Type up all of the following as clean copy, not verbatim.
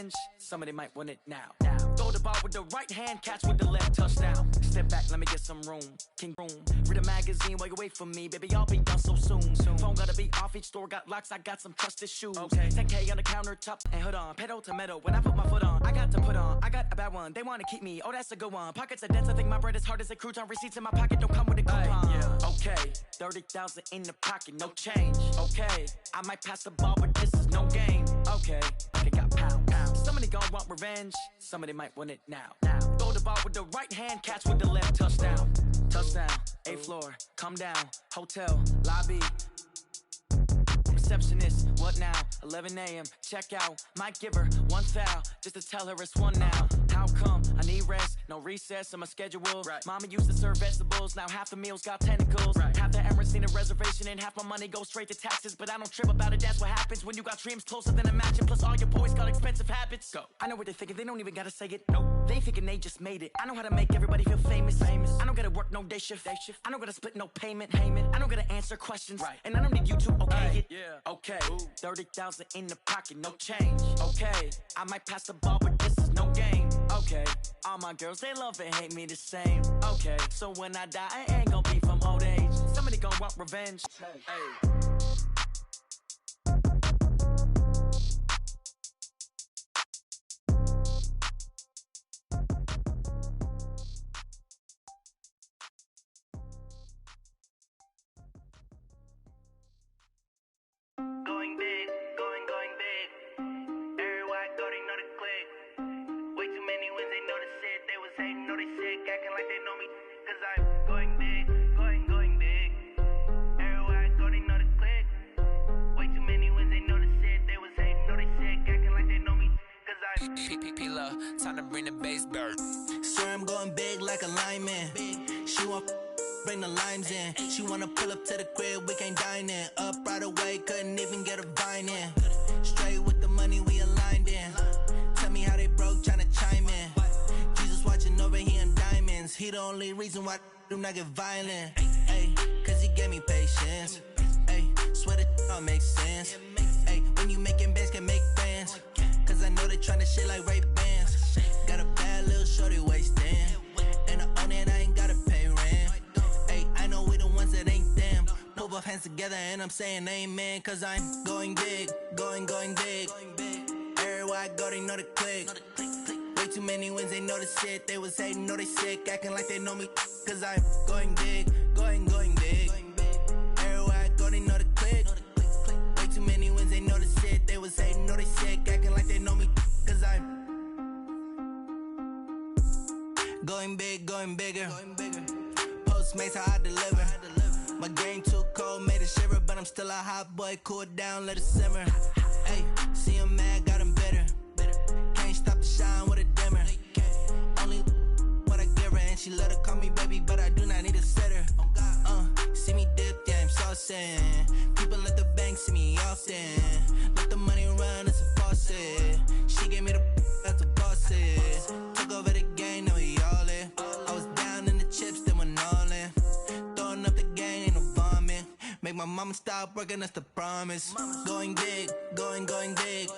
revenge, somebody might want it now. Throw the ball with the right hand, catch with the left, touchdown. Step back, let me get some room. King room, read a magazine while you wait for me, baby, I'll be done so soon. Phone gotta be off, each store got locks, I got some trusted shoes. Okay, 10K on the countertop, and hold on, pedal to metal. When I put my foot on, I got to put on. I got a bad one, they wanna keep me, oh that's a good one. Pockets are dense, I think my bread is hard as a crouton. Receipts in my pocket don't come with a coupon. Okay, 30,000 in the pocket, no change. Okay, I might pass the ball, but this is no game. Okay, I got pound. Somebody gon' want revenge, somebody might want it now. Throw the ball with the right hand, catch with the left, touchdown. Touchdown, 8th floor, come down, hotel, lobby. Receptionist, what now? 11 a.m., check out. Might give her one foul, just to tell her it's one now. How come? I need rest, no recess in my schedule. Mama used to serve vegetables, now half the meals got tentacles. Half the Emirates need a reservation and half my money goes straight to taxes. But I don't trip about it, that's what happens when you got dreams closer than a match. And plus all your boys got expensive habits. Go. I know what they're thinking, they don't even gotta say it. Nope. They ain't thinking they just made it. I know how to make everybody feel famous. I don't gotta work no day shift. I don't gotta split no payment. I don't gotta answer questions. And I don't need you to okay it. Okay, 30,000 in the pocket, no change. Okay, I might pass the ball, but this is no game. Okay, all my girls, they love and hate me the same. Okay, so when I die, I ain't gon' be from old age. Somebody gon' want revenge. Hey. Going big, going big. Everywhere I go, they know the click. Way too many wins, they know the shit. They was hating, know they sick, acting like they know me. Cause I'm going big, going big. Everywhere I go, they know the click. Way too many wins, they know the shit. They was hating, know they sick, acting like they know me. Cause I'm P-P-P-Lo, time to bring the bass bird. Swear I'm going big like a lineman. She want bring the limes in. She wanna pull up to the crib, we can't dine in. Up right away, couldn't even get a vine in. Straight with the money, we aligned in. Tell me how they broke, tryna chime in. Jesus watching over here in diamonds. He the only reason why I do not get violent. Ay, cause he gave me patience. Ay, swear that all makes sense. Ay, when you making bands, can make fans. Cause I know they tryna shit like Ray-Bans. Got a bad little shorty wasting. And I own it, I ain't gotta pay rent. I know we the ones that ain't them. Put both hands together and I'm saying amen. Cause I'm going big, going big. Everywhere I go, they know the click. Way too many wins, they know the shit. They was hating, know they sick, acting like they know me. Cause I'm going big, going big. Everywhere I go, they know the click. Way too many wins, they know the shit. They was hating, know they sick, acting like they know me. Cause I'm going big, going bigger. Postmates how I deliver. My game too cold, made it shiver, but I'm still a hot boy. Cool it down, let it simmer. Hey, see him mad, got him bitter. Can't stop the shine with a dimmer. Only what I give her, and she let her call me baby, but I do not need a sitter. See me dip, yeah, I'm saucing. People at the bank see me often. Let the money run, it's a faucet. She gave me the that's a faucet. Took over the game, now we all in. I was down in the chips, then went all in. Throwing up the game, ain't no vomit. Make my mama stop working, that's the promise. Going big, going big.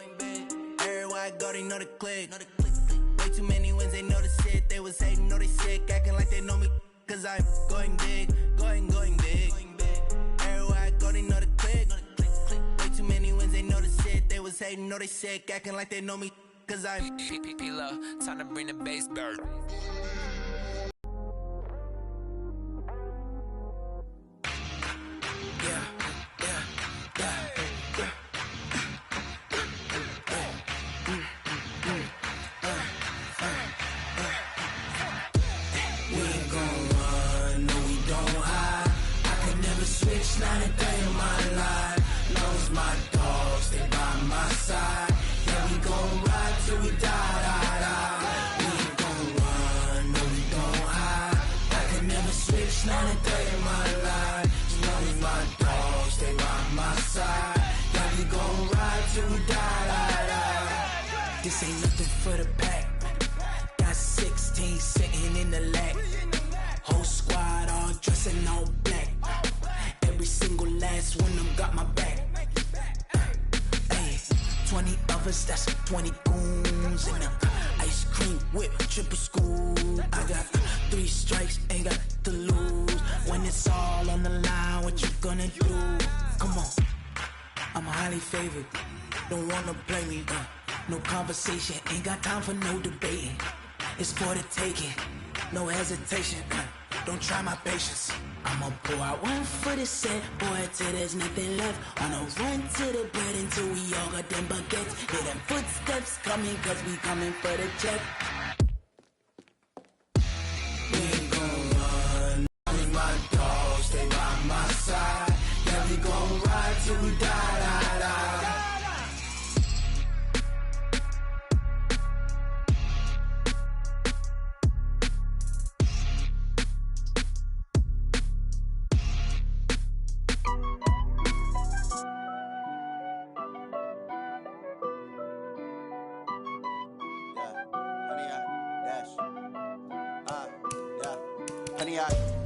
Everywhere I go, they know the click. Way too many wins, they know the shit. They was hating, know they sick, acting like they know me. Cause I'm going big, going big. Everywhere I go, they know the click. Way too many wins, they know the shit. They was hating, know they sick, acting like they know me. Cause I'm P-P-P-Lo, time to bring the bass bird. Switch 93 in my life. Knows my dogs, they by my side. Yeah, we gon' ride till we die. We ain't gon' run, no, we gon' hide. I can never switch 93 in my life. Knows my dogs, they by my side. Yeah, we gon' ride till we die. This ain't nothing for the back. Got 16 sitting in the lap. Whole squad all dressing all black. Every single last one of them got my back. Ay, 20 of us, that's 20 goons. M's in the ice cream whip, triple scoop. I got 3 strikes, ain't got to lose. When it's all on the line, what you gonna do? Come on, I'm highly favored. Don't wanna play me, no conversation, ain't got time for no debating. It's for the taking, no hesitation. Don't try my patience. I'ma pour out one for the set, boy, till there's nothing left. On a run to the bread until we all got them baguettes. Hear them footsteps coming, cause we coming for the check. We ain't gon' run, only my dogs stay by my side. Yeah, we gon' ride till we die, die, die.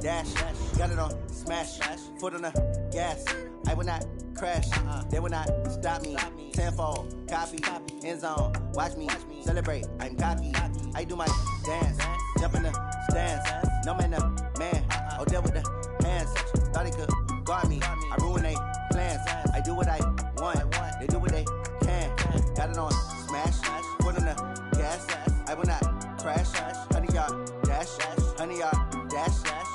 Dash, got it on, smash, foot on the gas. I will not crash, they will not stop me. Tenfold, copy, end zone, watch me celebrate. I'm cocky, I do my dance, jump in the stands. No man, the man, oh there with the hands. Thought he could guard me, I ruin they plans. I do what I want, they do what they can. Got it on, smash, foot on the gas. I will not crash, 100 yard dash, 100 yard dash.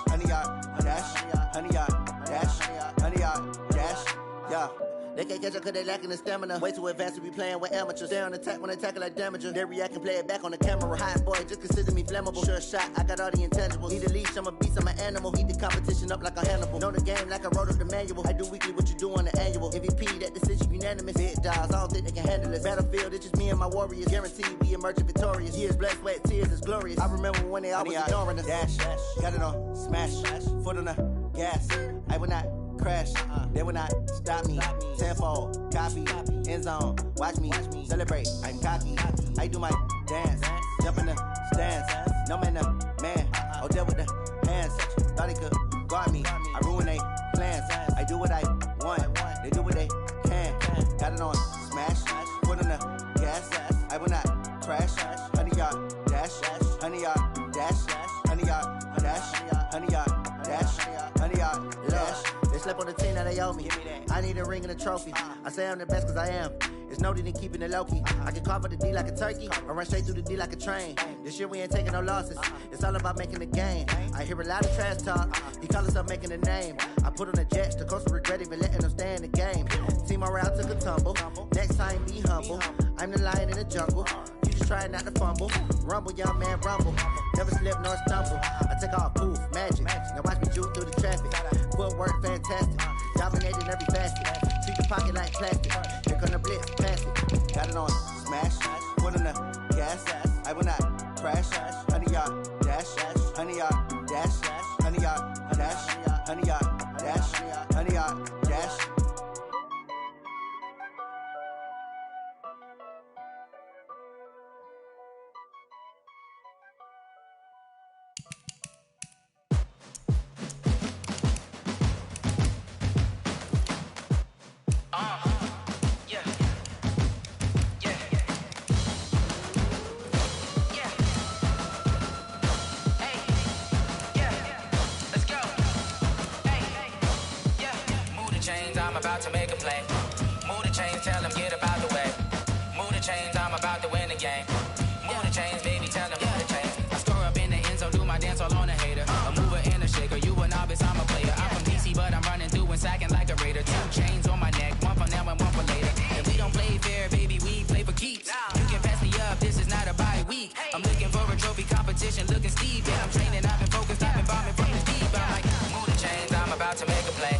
100 yard dash, 100 yard dash, 100 yard dash, yeah. They can't catch up cause they lacking the stamina. Way too advanced to be playing with amateurs. Stay on attack when they tackle like damager. They react and play it back on the camera. Hot boy, just consider me flammable. Sure shot, I got all the intangibles. Need a leash, I'm a beast, I'm an animal. Heat the competition up like a Hannibal. Know the game like I wrote up the manual. I do weekly what you do on the annual. MVP, that decision unanimous. Big dogs, I don't think they can handle it. Battlefield, it's just me and my warriors. Guaranteed we emerging victorious. Years, blood, sweat, tears, is glorious. I remember when they always ignoring us. Dash, got it on, smash, foot on the gas. I will not crash, they will not stop me. Tenfold, copy, end zone, watch me celebrate. I'm cocky, I do my dance, jump in the stands. No man, the man, oh there with the hands. Thought he could guard me, I ruin they plans. I do what I want, they do what they can. Got it on, smash, foot on the gas. I will not crash, 100 yard dash, 100 yard dash, 100 yard dash, 100 yard dash, 100 yard dash. They slept on the team that they owe me. I need a ring and a trophy. I say I'm the best cause I am. It's no need in keeping it low-key. I can carve up the D like a turkey or run straight through the D like a train. This year we ain't taking no losses. It's all about making the game. I hear a lot of trash talk. He call himself making a name. I put on the Jets. The coach will regret even letting them stay in the game. Team morale took a tumble. Next time be humble. I'm the lion in the jungle. You just try not to fumble. Rumble, young man, rumble. Never slip nor stumble. I take off, poof, magic. Now watch me juke through the traffic. Footwork fantastic. Dominating every facet. Treat the pocket like plastic. Here come the blitz, pass it. Got it on, smash. Foot on the gas. I will not crash. 100 yard dash. 100 yard dash. 100 yard dash. 100 yard dash. 100 yard dash. About to make a play. Move the chains, tell them get about the way. Move the chains, I'm about to win the game. Move the chains, baby, tell them move the chains. I score up in the end zone, do my dance all on a hater. A mover and a shaker, you a novice, I'm a player. I'm from DC, but I'm running through and sacking like a raider. 2 chains on my neck, one for now and one for later. If we don't play fair, baby, we play for keeps. You can pass me up, this is not a bye week. I'm looking for a trophy competition, looking steep. Yeah, I'm training, I've been focused, I've been bombing from the deep. I'm like, move the chains, I'm about to make a play.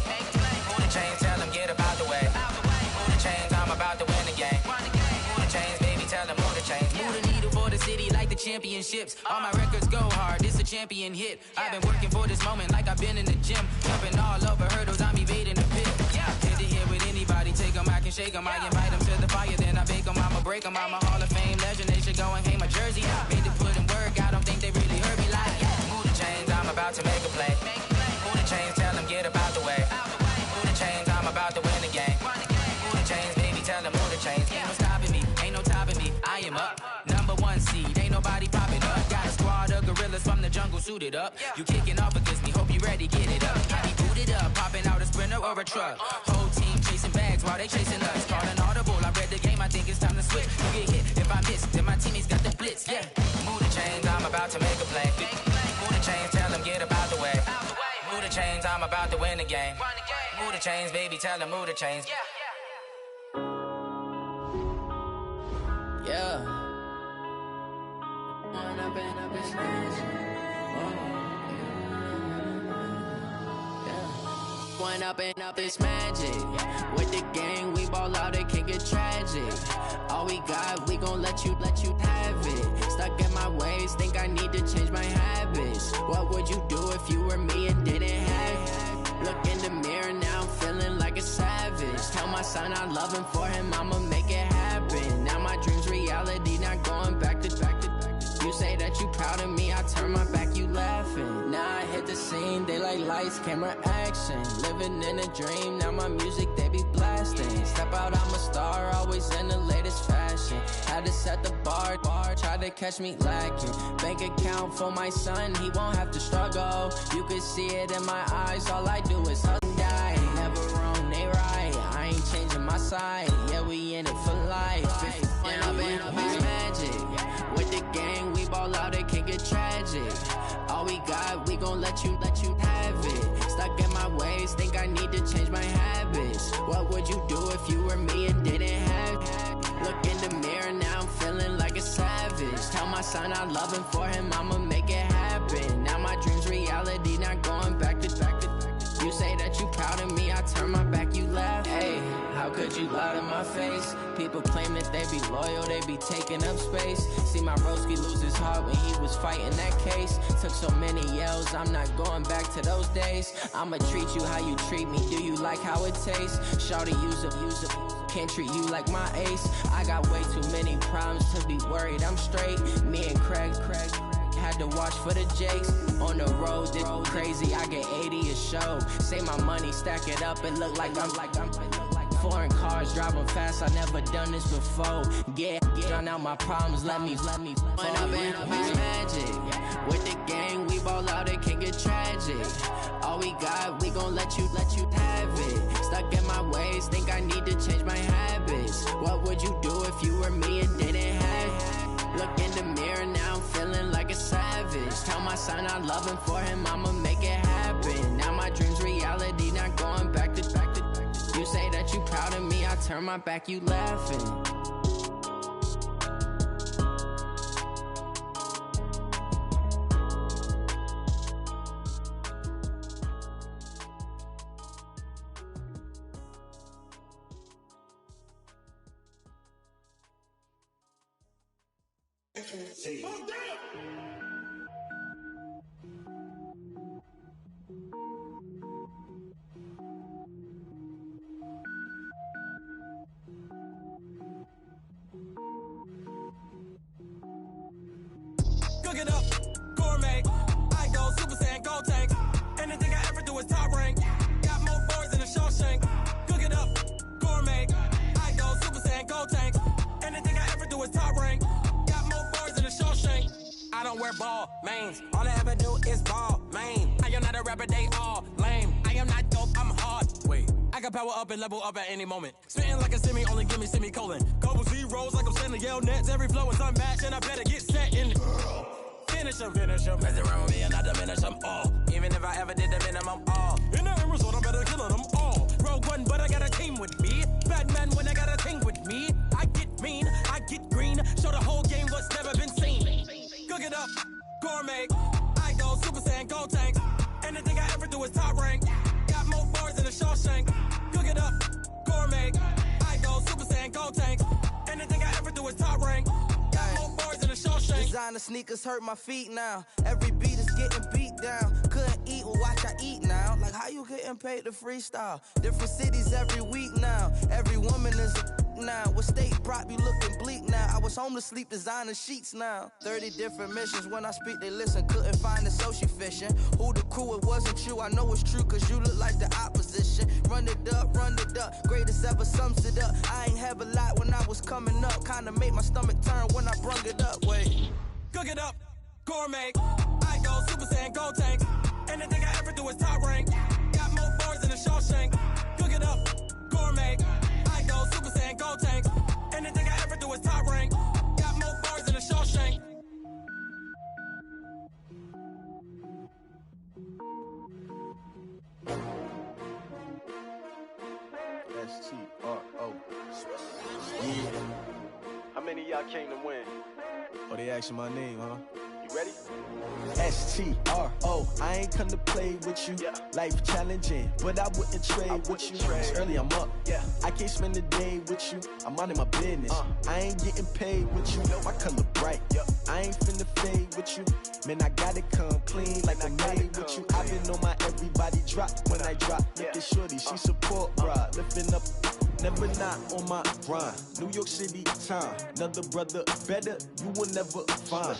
Move the chains, tell them get about the way. Move the chains, I'm about to win the game. Move the chains, baby, tell them move the chains. Move the needle for the city like the championships. All my records go hard, this a champion hit. I've been working for this moment like I've been in the gym. Jumping all over hurdles, I'm evading the pit. Hit to hit with anybody, take them, I can shake them. I invite them to the fire, then I bake them, I'ma break them. I'm a Hall of Fame legend, they should go and hang my jersey. Made to put in work, I don't think they really heard me like. Move the chains, I'm about to make a play. Move the chains, tell them get about the way. Move the chains, I'm about to win the game. Move the chains, baby, tell them move the chains. Ain't no stopping me, ain't no topping me. I am up, number number one seed. Ain't nobody popping up. Got a squad of gorillas from the jungle suited up. You kicking off against me, hope you ready, get it up. I be booted up, popping out a sprinter or a truck. Whole team chasing bags while they chasing us. Call an audible, I read the game, I think it's time to switch. You get hit if I miss, then my teammates got the blitz, yeah. Move the chains, I'm about to make a play. Move the chains, tell them get about the way. Move the chains, I'm about to win the game. Move the chains, baby, tell them move the chains. Yeah. One up and up is magic. With the gang, we ball out, it can get tragic. All we got, we gon' let you have it. Stuck in my ways, think I need to change my habits. What would you do if you were me and didn't have it? Look in the mirror, now I'm feeling like a savage. Tell my son I love him, for him I'ma make it happen. Now my dream's reality, not going back to. You say that you proud of me, I turn my back, you laughing. Now I hit the scene, they like lights, camera, action. Living in a dream, now my music, they be blasting. Step out, I'm a star, always in the latest fashion. Had to set the bar, try to catch me lacking. Bank account for my son, he won't have to struggle. You can see it in my eyes, all I do is hustle and die. Never wrong, they right, I ain't changing my side. Yeah, we in it for life. If I've been magic. With the gang, we ball out, it can get tragic. All we got, we gon' let you have it. Stuck in my ways, think I need to change my habits. What would you do if you were me and didn't have it? Look in the mirror, now I'm feeling like a savage. Tell my son I love him, for him I'ma make it happen. Now my dream's reality, not going back to. You say that you proud of me, I turn my back, you laugh. Hey, how could you lie to my face? People claim that they be loyal, they be taking up space. See my broski lose his heart when he was fighting that case. Took so many yells, I'm not going back to those days. I'ma treat you how you treat me, do you like how it tastes? Shawty, use up, can't treat you like my ace. I got way too many problems to be worried, I'm straight. Me and Craig had to watch for the Jakes. On the road, this crazy, I get 80 a show. Say my money, stack it up, and look like I'm foreign cars, driving fast, I never done this before. Get drown out my problems, let me When up and up is magic. With the gang, we ball out, it can get tragic. All we got, we gon' let you have it. Stuck in my ways, think I need to change my habits. What would you do if you were me and didn't have it? Look in the mirror, now I'm feeling like a savage. Tell my son I love him, for him I'ma make it happen. Now my dream's reality, not going back to. You say that you proud of me, I turn my back, you laughing. Cook it up, gourmet. I go Super Saiyan, gold tank. Anything I ever do is top rank. Got more boys than a Shawshank. Cook it up, gourmet. I go Super Saiyan, gold tank. Anything I ever do is top rank. Got more boys than a Shawshank. I don't wear ball mains. All I ever do is ball main. I am not a rapper, they all lame. I am not dope, I'm hard. Wait, I can power up and level up at any moment. Spitting like a semi, only give me semicolon. Couple zeros like I'm sending yell nets. Every flow is unmatched and I better get set in. Finish em. Mess around with me and I diminish them all. Even if I ever did the minimum, all. In the end result, I'm better killing them all. Rogue One, but I got a team with me. Batman when I got a team with me. I get mean, I get green. Show the whole game what's never been seen. Cook it up, gourmet. I go Super Saiyan, gold tank. Anything I ever do is top rank. Got more bars than a Shawshank. Cook it up, gourmet. I go Super Saiyan, gold tank. Anything I ever do is top rank. Got more bars than a Shawshank. Designer sneakers hurt my feet now. Every beat is getting beat down. Couldn't eat, well watch I eat now. Like how you getting paid to freestyle? Different cities every week now. Every woman is a now. With state prop, you looking bleak now. I was home to sleep, designer sheets now. 30 different missions. When I speak, they listen. Couldn't find it, so she fishing. Who the crew, it wasn't you. I know it's true, cause you look like the opposition. Run it up. Greatest ever sums it up. I ain't have a lot when I was coming up. Kinda made my stomach turn when I brung it up. cook it up, gourmet. I go Super Saiyan, gold tank. Anything I ever do is top rank. Got more boards than a Shawshank. Cook it up, gourmet. I go Super Saiyan, gold tank. Anything I ever do is top rank. Got more boards than a Shawshank. S-T-R-O. Yeah. How many of y'all came to win? Oh, they asking my name, huh? You ready? S-T-R-O. I ain't come to play with you. Yeah. Life challenging, but I wouldn't trade with you. It's early, I'm up. Yeah. I can't spend the day with you. I'm minding my business. I ain't getting paid with you. My color bright. I ain't finna fade with you. Man, I gotta come clean like I'm made with you. I've been on my everybody drop when I drop. Look at shorty, she support, bruh. Lifting up, never not on my grind. New York City time. Another brother better, you will never find.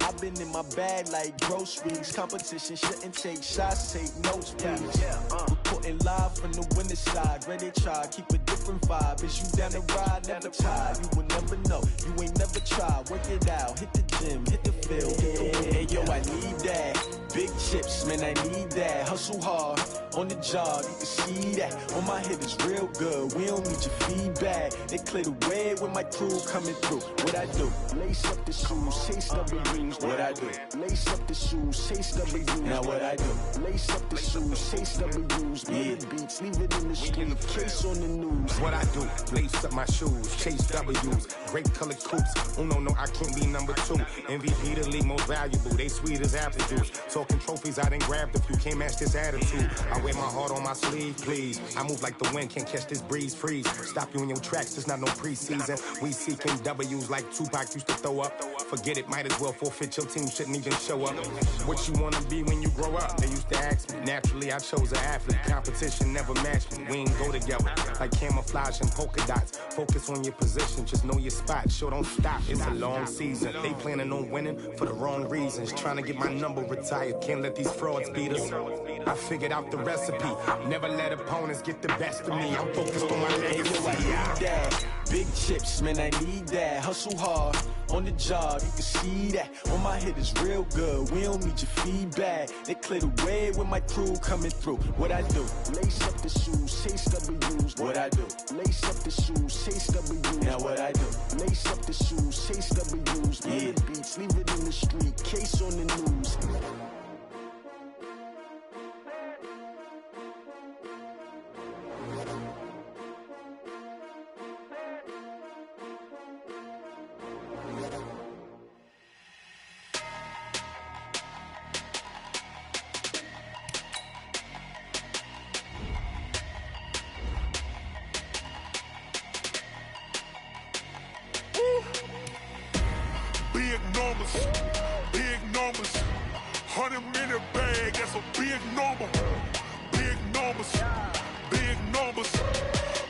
I've been in my bag like groceries. Competition shouldn't take shots, take notes, please. Reporting live from the winning side. Ready to try, keep a different vibe. Is you down the ride, never tired. You will never know, you ain't never tried. Work it out, hit the gym, hit the field, hit the win. Hey yo, I need that. Big chips, man, I need that. Hustle hard, on the job, you can see that. On my head is real good, we don't need your feedback. They clear the way with my crew coming through. What I do? Lace up the shoes, chase W's. What I do? Lace up the shoes, chase W's. Now what I do? Lace up the shoes, chase W's. Million beats, leave it in the street, case on the news. What I do? Lace up my shoes, chase W's. Great color coops. Oh no, I can't be number 2. MVP the league most valuable. They sweet as apple juice. Talking trophies, I done grabbed a few. Can't match this attitude. I wear my heart on my sleeve, please. I move like the wind, can't catch this breeze, freeze. Stop you in your tracks, it's not no preseason. We seeking W's like Tupac used to throw up. Forget it, might as well forfeit. Your team shouldn't even show up. What you wanna be when you grow up? They used to ask me. Naturally, I chose an athlete. Competition never matched me. We ain't go together like camouflage and polka dots. Focus on your position, just know your spot. Sure, don't stop. It's a long season. They planning on winning for the wrong reasons. Trying to get my number retired. Can't let these frauds beat us. I figured out the recipe. Never let opponents get the best of me. I'm focused on my legacy. Big chips, man, I need that. Hustle hard, on the job, you can see that. On my head is real good, we don't need your feedback. They clear the way with my crew coming through. What I do? Lace up the shoes, chase W's. What I do? Lace up the shoes, chase W's. Now what I do? Lace up the shoes, chase W's. Million beats, leave it in the street, case on the news. Big numbers, 100-minute bag, that's a big number. Big numbers,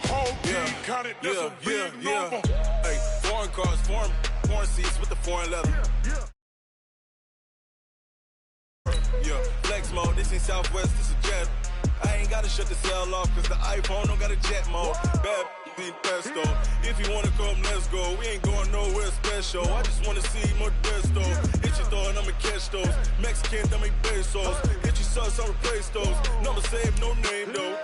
whole team counted, that's a big number. Hey, foreign cars, foreign seats with the foreign leather. Yeah, flex mode, this ain't Southwest, this is jet. I ain't gotta shut the cell off, cause the iPhone don't got a jet mode. Bad ain't pesto. If you wanna come, let's go. We ain't going nowhere special. I just wanna see more pesto. Hit your thought, I'ma catch those. Mexican, dame pesos. Hit your sus, I'll replace those. Number saved, no name though.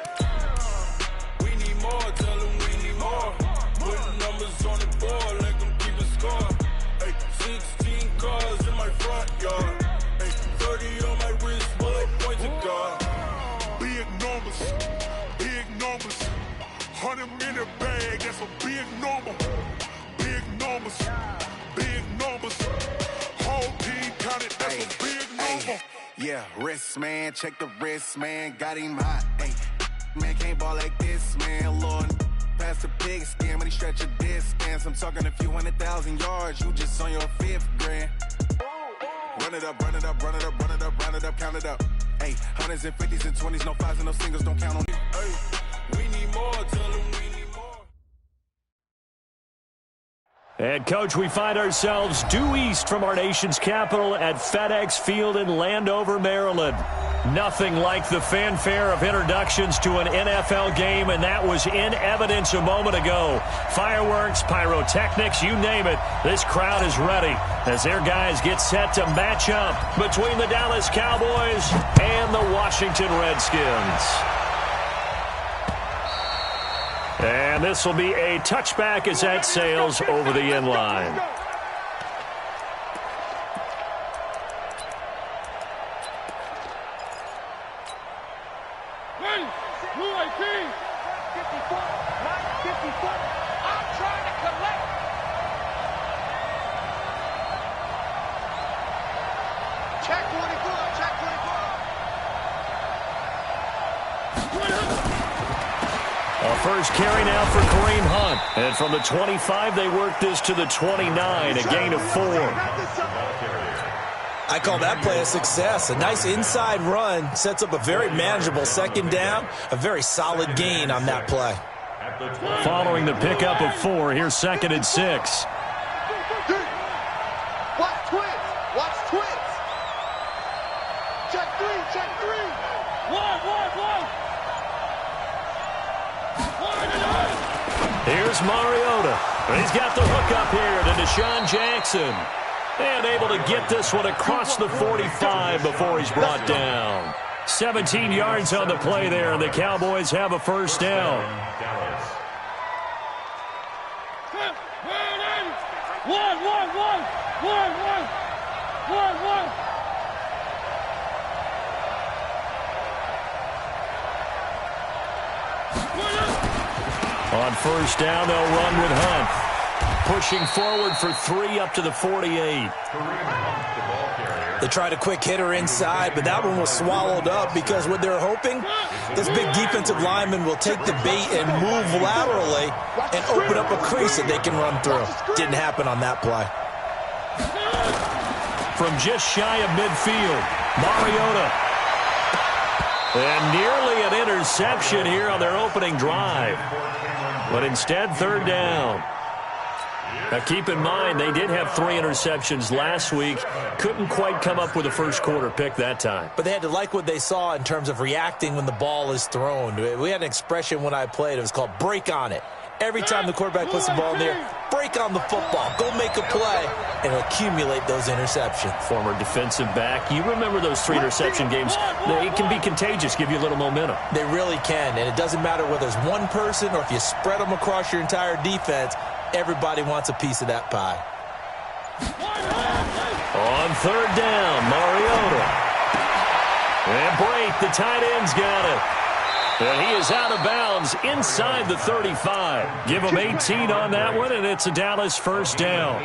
We need more, tell them we need more. Putting numbers on the board, like them keep a score. Hey, 16 cars in my front yard. Hey, 30 on my wrist, while I point to God. Big numbers, 100-minute bag, that's a big number. Big numbers, whole team counted, that's a big number. Yeah, wrist man, check the wrist man, got him hot. Ay, man can't ball like this, man. Lord, pass the pig skin, but he stretch a distance. I'm talking a few 100,000 yards, you just on your 5th grand. Run it up, count it up. Hey, 100s and 50s and 20s, no 5s and no singles, don't count on you. Hey, we need more, tell them we need more. And, Coach, we find ourselves due east from our nation's capital at FedEx Field in Landover, Maryland. Nothing like the fanfare of introductions to an NFL game, and that was in evidence a moment ago. Fireworks, pyrotechnics, you name it. This crowd is ready as their guys get set to match up between the Dallas Cowboys and the Washington Redskins. And this will be a touchback as that sails over the end line. First carry now for Kareem Hunt. And from the 25, they work this to the 29, a gain of 4. I call that play a success. A nice inside run sets up a very manageable second down, a very solid gain on that play. Following the pickup of 4, here's 2nd and 6. Watch twins. Watch twins. Check 3. Check 3. One. Here's Mariota. He's got the hook up here to Deshaun Jackson. And able to get this one across the 45 before he's brought down. 17 yards on the play there, and the Cowboys have a first down. One. On first down, they'll run with Hunt. Pushing forward for 3 up to the 48. They tried a quick hitter inside, but that one was swallowed up because what they're hoping, this big defensive lineman will take the bait and move laterally and open up a crease that they can run through. Didn't happen on that play. From just shy of midfield, Mariota. And nearly an interception here on their opening drive. But instead, 3rd down. Now, keep in mind, they did have 3 interceptions last week. Couldn't quite come up with a first quarter pick that time. But they had to like what they saw in terms of reacting when the ball is thrown. We had an expression when I played. It was called break on it. Every time the quarterback puts the ball in there, break on the football. Go make a play and accumulate those interceptions. Former defensive back. You remember those 3 interception games. It can be contagious, give you a little momentum. They really can, and it doesn't matter whether it's one person or if you spread them across your entire defense. Everybody wants a piece of that pie. On 3rd down, Mariota. And Brate, the tight end's got it. And he is out of bounds inside the 35. Give him 18 on that one, and it's a Dallas first down.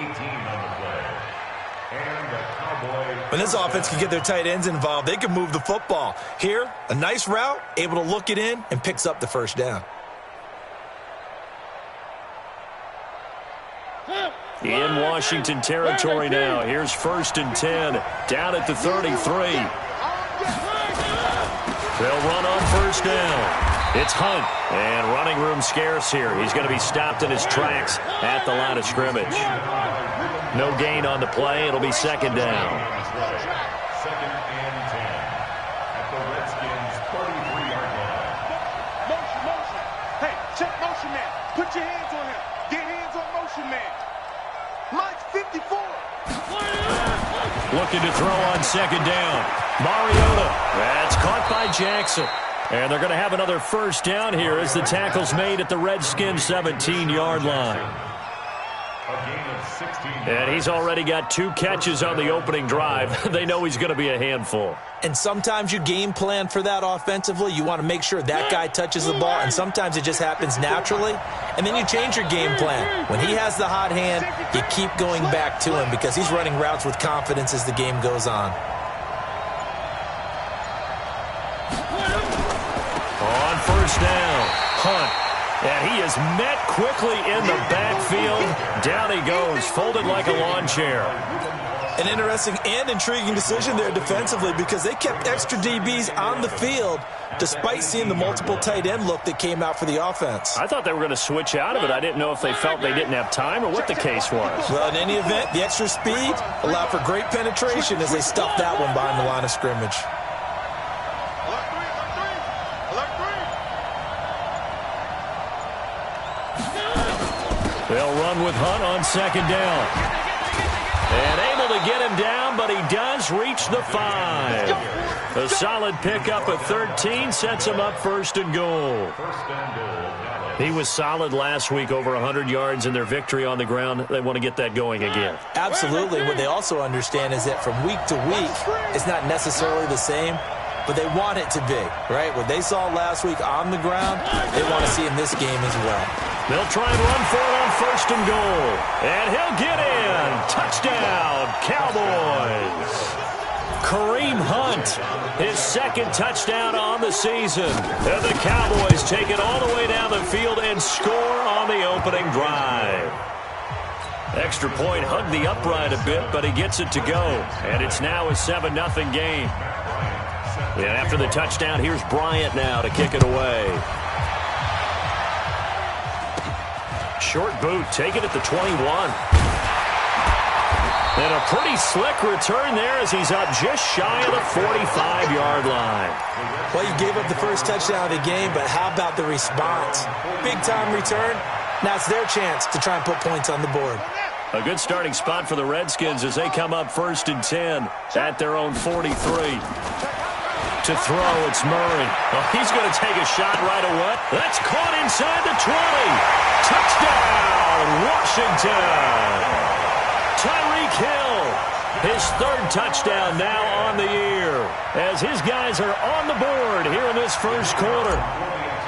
When this offense can get their tight ends involved, they can move the football. Here, a nice route, able to look it in, and picks up the first down. In Washington territory now. Here's 1st and 10. Down at the 33. They'll run on first down. It's Hunt. And running room scarce here. He's going to be stopped in his tracks at the line of scrimmage. No gain on the play. It'll be 2nd down. 2nd and 10 at the Redskins' 33-yard line. Motion. Hey, check motion man. Put your hands on him. Get hands on motion man. Mike's 54. Looking to throw on 2nd down. Mariota. That's caught by Jackson. And they're going to have another first down here as the tackle's made at the Redskins' 17-yard line. And he's already got 2 catches on the opening drive. They know he's going to be a handful. And sometimes you game plan for that offensively. You want to make sure that guy touches the ball, and sometimes it just happens naturally. And then you change your game plan. When he has the hot hand, you keep going back to him because he's running routes with confidence as the game goes on. On first down, Hunt. And he is met quickly in the backfield. Down he goes, folded like a lawn chair. An interesting and intriguing decision there defensively because they kept extra DBs on the field despite seeing the multiple tight end look that came out for the offense. I thought they were going to switch out of it. I didn't know if they felt they didn't have time or what the case was. Well, in any event, the extra speed allowed for great penetration as they stuffed that one behind the line of scrimmage. They'll run with Hunt on second down. And able to get him down, but he does reach the 5. A solid pickup at 13 sets him up first and goal. He was solid last week, over 100 yards in their victory on the ground. They want to get that going again. Absolutely. What they also understand is that from week to week, it's not necessarily the same, but they want it to be, right? What they saw last week on the ground, they want to see in this game as well. They'll try and run for it on first and goal. And he'll get in. Touchdown, Cowboys. Kareem Hunt, his second touchdown on the season. And the Cowboys take it all the way down the field and score on the opening drive. Extra point hugged the upright a bit, but he gets it to go. And it's now a 7-0 game. And after the touchdown, here's Bryant now to kick it away. Short boot, taken at the 21. And a pretty slick return there as he's up just shy of the 45-yard line. Well, you gave up the first touchdown of the game, but how about the response? Big-time return. Now it's their chance to try and put points on the board. A good starting spot for the Redskins as they come up first and 10 at their own 43. To throw, it's Murray. Oh, he's going to take a shot right away. That's caught inside the 20. Touchdown, Washington. Tyreek Hill, his third touchdown now on the year as his guys are on the board here in this first quarter.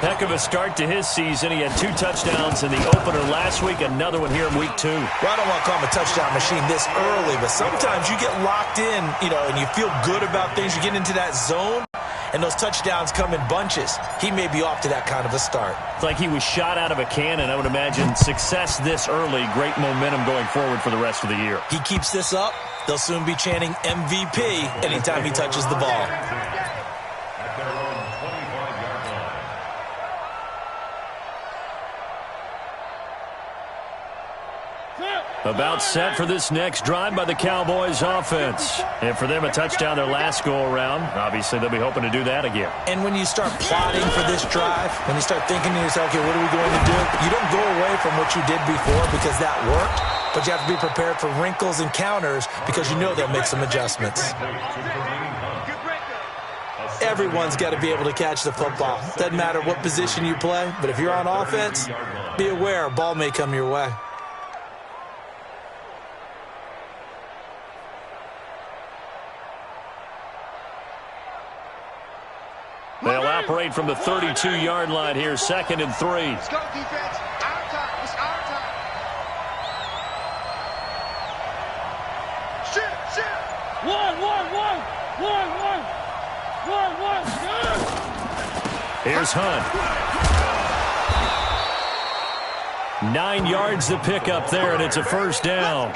Heck of a start to his season. He had 2 touchdowns in the opener last week, another one here in week 2. Well, I don't want to call him a touchdown machine this early, but sometimes you get locked in, and you feel good about things. You get into that zone, and those touchdowns come in bunches. He may be off to that kind of a start. It's like he was shot out of a cannon. I would imagine success this early, great momentum going forward for the rest of the year. He keeps this up, they'll soon be chanting MVP anytime he touches the ball. About set for this next drive by the Cowboys offense. And for them, a touchdown their last go-around. Obviously, they'll be hoping to do that again. And when you start plotting for this drive, when you start thinking to yourself, okay, what are we going to do? You don't go away from what you did before because that worked, but you have to be prepared for wrinkles and counters because you know they'll make some adjustments. Everyone's got to be able to catch the football. Doesn't matter what position you play, but if you're on offense, be aware a ball may come your way. They'll operate from the 32-yard line here, 2nd and 3. Let's go, defense. Our time. It's our time. Shit. 1. Here's Hunt. 9 yards to pick up there, and it's a first down.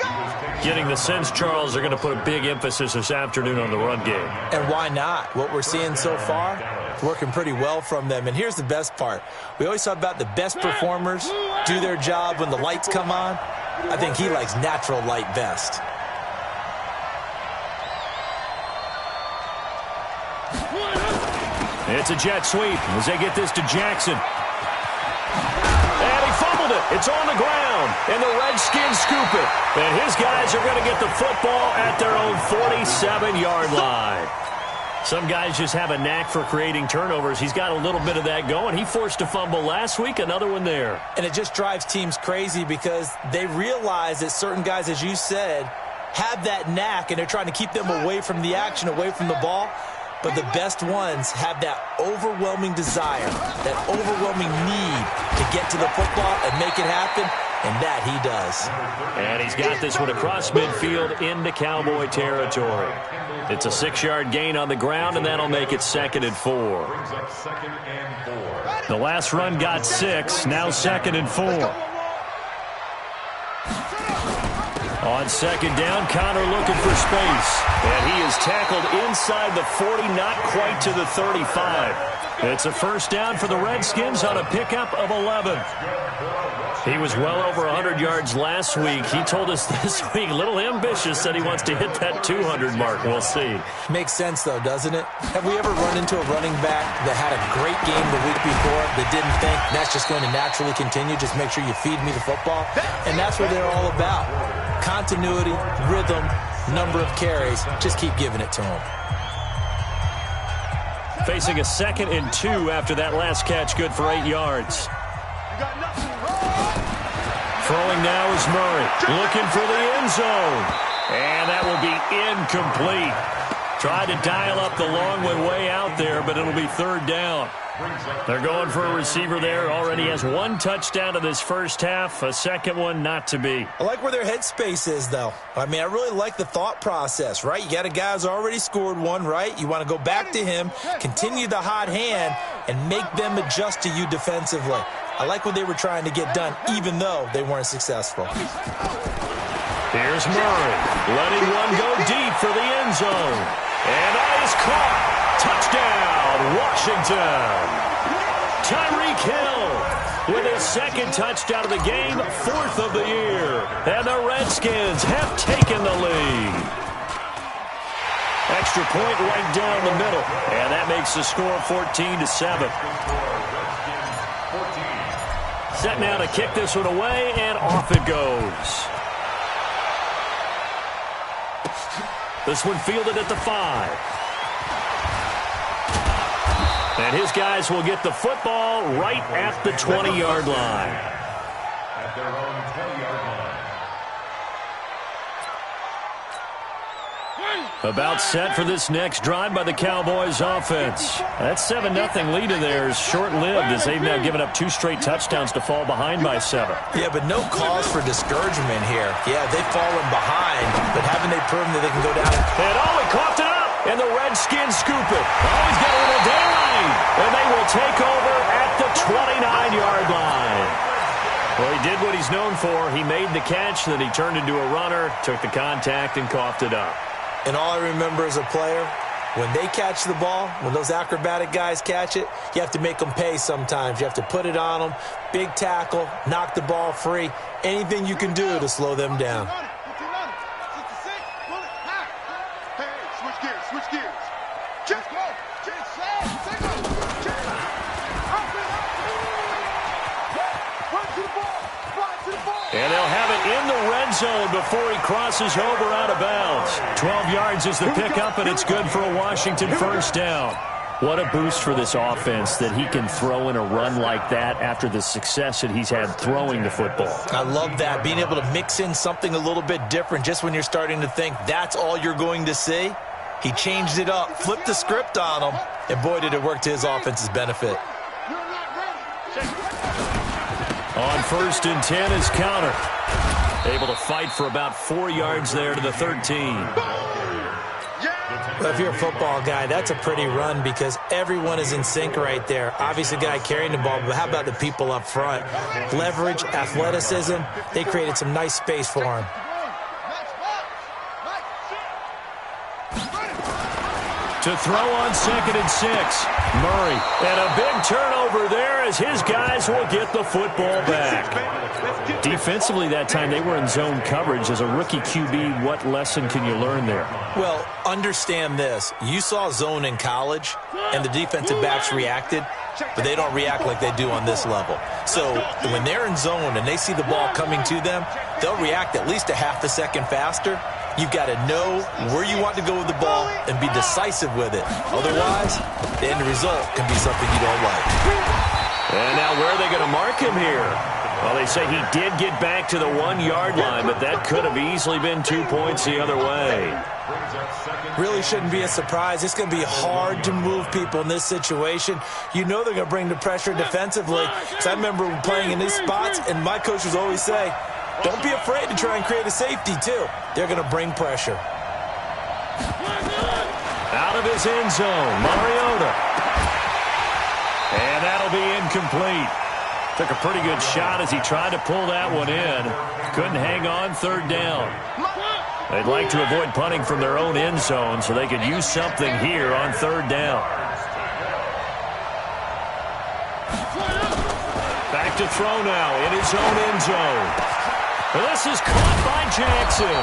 Getting the sense, Charles, they're going to put a big emphasis this afternoon on the run game. And why not? What we're seeing so far, it's working pretty well from them. And here's the best part. We always talk about the best performers do their job when the lights come on. I think he likes natural light best. It's a jet sweep as they get this to Jackson. And he fumbled it. It's on the ground. And the Redskins scoop it. And his guys are going to get the football at their own 47-yard line. Some guys just have a knack for creating turnovers. He's got a little bit of that going. He forced a fumble last week, another one there. And it just drives teams crazy because they realize that certain guys, as you said, have that knack, and they're trying to keep them away from the action, away from the ball. But the best ones have that overwhelming desire, that overwhelming need to get to the football and make it happen, and that he does. And he's got this one across midfield into Cowboy territory. It's a 6-yard gain on the ground, and that'll make it 2nd and 4. The last run got 6, now 2nd and 4. On 2nd down, Connor looking for space. And he is tackled inside the 40, not quite to the 35. It's a first down for the Redskins on a pickup of 11. He was well over 100 yards last week. He told us this week, a little ambitious, said he wants to hit that 200 mark. We'll see. Makes sense, though, doesn't it? Have we ever run into a running back that had a great game the week before that didn't think that's just going to naturally continue? Just make sure you feed me the football. And that's what they're all about. Continuity, rhythm, number of carries. Just keep giving it to him. Facing a 2nd and 2 after that last catch, good for 8 yards. Throwing now is Murray, looking for the end zone. And that will be incomplete. Tried to dial up the long one way out there, but it'll be 3rd down. They're going for a receiver there. Already has 1 touchdown in this first half, a 2nd one not to be. I like where their headspace is, though. I mean, I really like the thought process, right? You got a guy who's already scored 1, right? You want to go back to him, continue the hot hand, and make them adjust to you defensively. I like what they were trying to get done, even though they weren't successful. Here's Murray, letting one go deep for the end zone. And that is caught. Touchdown, Washington. Tyreek Hill with his 2nd touchdown of the game, 4th of the year. And the Redskins have taken the lead. Extra point right down the middle. And that makes the score 14-7. Set now to kick this one away, and off it goes. This one fielded at the 5. And his guys will get the football right at the 20-yard line. At their own 20-yard line. About set for this next drive by the Cowboys offense. That 7-0 lead of theirs short-lived as they've now given up 2 straight touchdowns to fall behind by 7. Yeah, but no cause for discouragement here. Yeah, they've fallen behind, but haven't they proven that they can go down? And he coughed it up, and the Redskins scoop it. He's got a little daylight, and they will take over at the 29-yard line. Well, he did what he's known for. He made the catch, then he turned into a runner, took the contact, and coughed it up. And all I remember as a player, when they catch the ball, when those acrobatic guys catch it, you have to make them pay sometimes. You have to put it on them, big tackle, knock the ball free, anything you can do to slow them down. Switch gears. And they'll have it in the red zone before he crosses over out of bounds. 12 yards is the pickup, and it's good for a Washington first down. What a boost for this offense that he can throw in a run like that after the success that he's had throwing the football. I love that, being able to mix in something a little bit different just when you're starting to think that's all you're going to see. He changed it up, flipped the script on him, and boy, did it work to his offense's benefit. On 1st and 10 is Counter. Able to fight for about 4 yards there to the 13. Well, if you're a football guy, that's a pretty run because everyone is in sync right there. Obviously, the guy carrying the ball, but how about the people up front? Leverage, athleticism, they created some nice space for him. To throw on 2nd and 6. Murray. And a big turnover there as his guys will get the football back. Defensively that time, they were in zone coverage. As a rookie QB, what lesson can you learn there? Well, understand this. You saw zone in college, and the defensive backs reacted, but they don't react like they do on this level. So when they're in zone and they see the ball coming to them, they'll react at least a half a second faster. You've got to know where you want to go with the ball and be decisive with it. Otherwise, the end result can be something you don't like. And now where are they going to mark him here? Well, they say he did get back to the 1-yard line, but that could have easily been 2 points the other way. Really shouldn't be a surprise. It's going to be hard to move people in this situation. You know they're going to bring the pressure defensively. Because I remember playing in these spots, and my coaches always say, don't be afraid to try and create a safety, too. They're going to bring pressure. Out of his end zone, Mariota. And that'll be incomplete. Took a pretty good shot as he tried to pull that one in. Couldn't hang on 3rd down. They'd like to avoid punting from their own end zone so they could use something here on 3rd down. Back to throw now in his own end zone. This is caught by Jackson.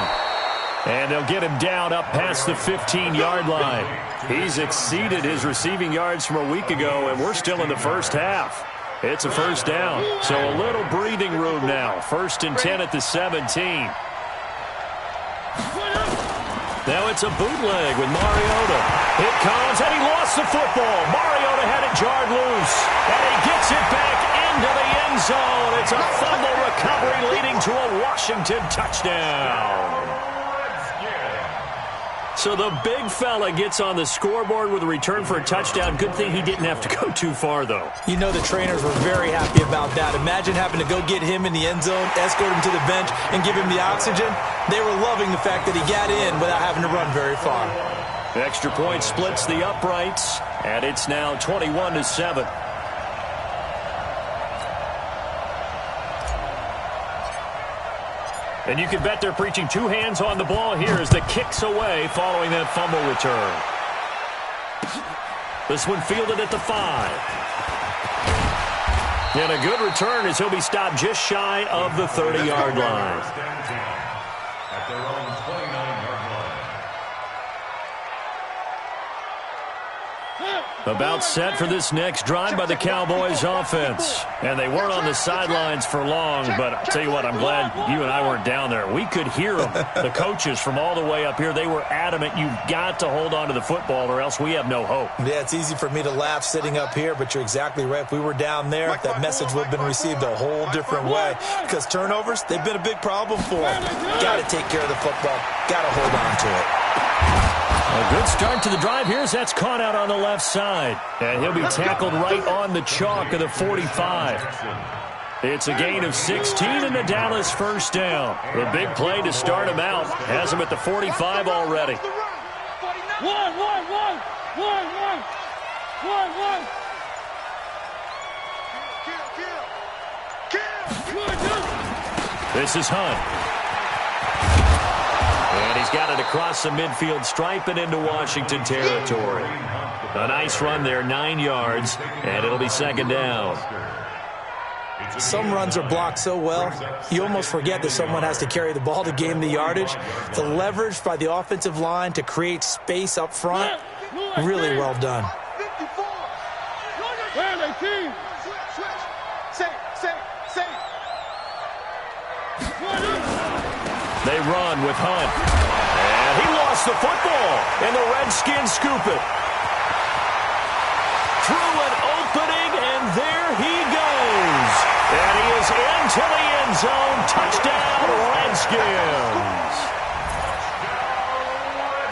And they'll get him down up past the 15-yard line. He's exceeded his receiving yards from a week ago, and we're still in the first half. It's a first down, so a little breathing room now. 1st and 10 at the 17. Now it's a bootleg with Mariota. It comes, and he lost the football. Mariota had it jarred loose, and he gets it back into the end zone. It's a fumble recovery leading to a Washington touchdown. So the big fella gets on the scoreboard with a return for a touchdown. Good thing he didn't have to go too far, though. You know the trainers were very happy about that. Imagine having to go get him in the end zone, escort him to the bench, and give him the oxygen. They were loving the fact that he got in without having to run very far. Extra point splits the uprights, and it's now 21-7. And you can bet they're preaching two hands on the ball here as the kick's away following that fumble return. This one fielded at the 5. And a good return as he'll be stopped just shy of the 30-yard line. At their own 29-yard line. About set for this next drive by the Cowboys offense. And they weren't on the sidelines for long, but I'll tell you what, I'm glad you and I weren't down there. We could hear them, the coaches from all the way up here. They were adamant, you've got to hold on to the football or else we have no hope. Yeah, it's easy for me to laugh sitting up here, but you're exactly right. If we were down there, that message would have been received a whole different way. Because turnovers, they've been a big problem for them. Got to take care of the football. Got to hold on to it. A good start to the drive here as that's caught out on the left side. And he'll be tackled right on the chalk of the 45. It's a gain of 16 and the Dallas first down. The big play to start him out has him at the 45 already. One. This is Hunt. And he's got it across the midfield stripe and into Washington territory. A nice run there, 9 yards, and it'll be second down. Some runs are blocked so well, you almost forget that someone has to carry the ball to gain the yardage. The leverage by the offensive line to create space up front, really well done. They run with Hunt. And he lost the football, and the Redskins scoop it. Through an opening, and there he goes. And he is into the end zone. Touchdown, Redskins.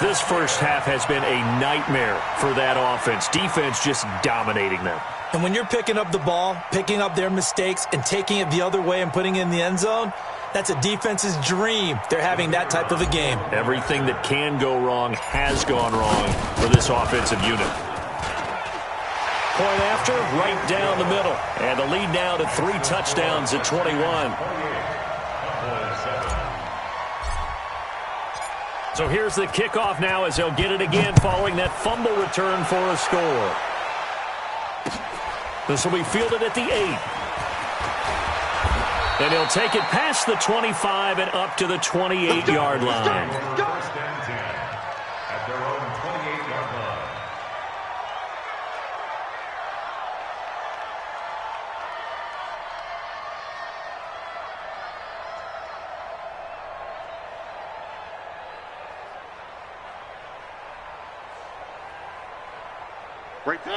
This first half has been a nightmare for that offense. Defense just dominating them. And when you're picking up the ball, picking up their mistakes, and taking it the other way and putting it in the end zone, that's a defense's dream. They're having that type of a game. Everything that can go wrong has gone wrong for this offensive unit. Point after, right down the middle. And the lead now to 3 touchdowns at 21. So here's the kickoff now as they'll get it again following that fumble return for a score. This will be fielded at the 8. And he'll take it past the 25 and up to the 28-yard line. First and 10 at their own 28-yard line.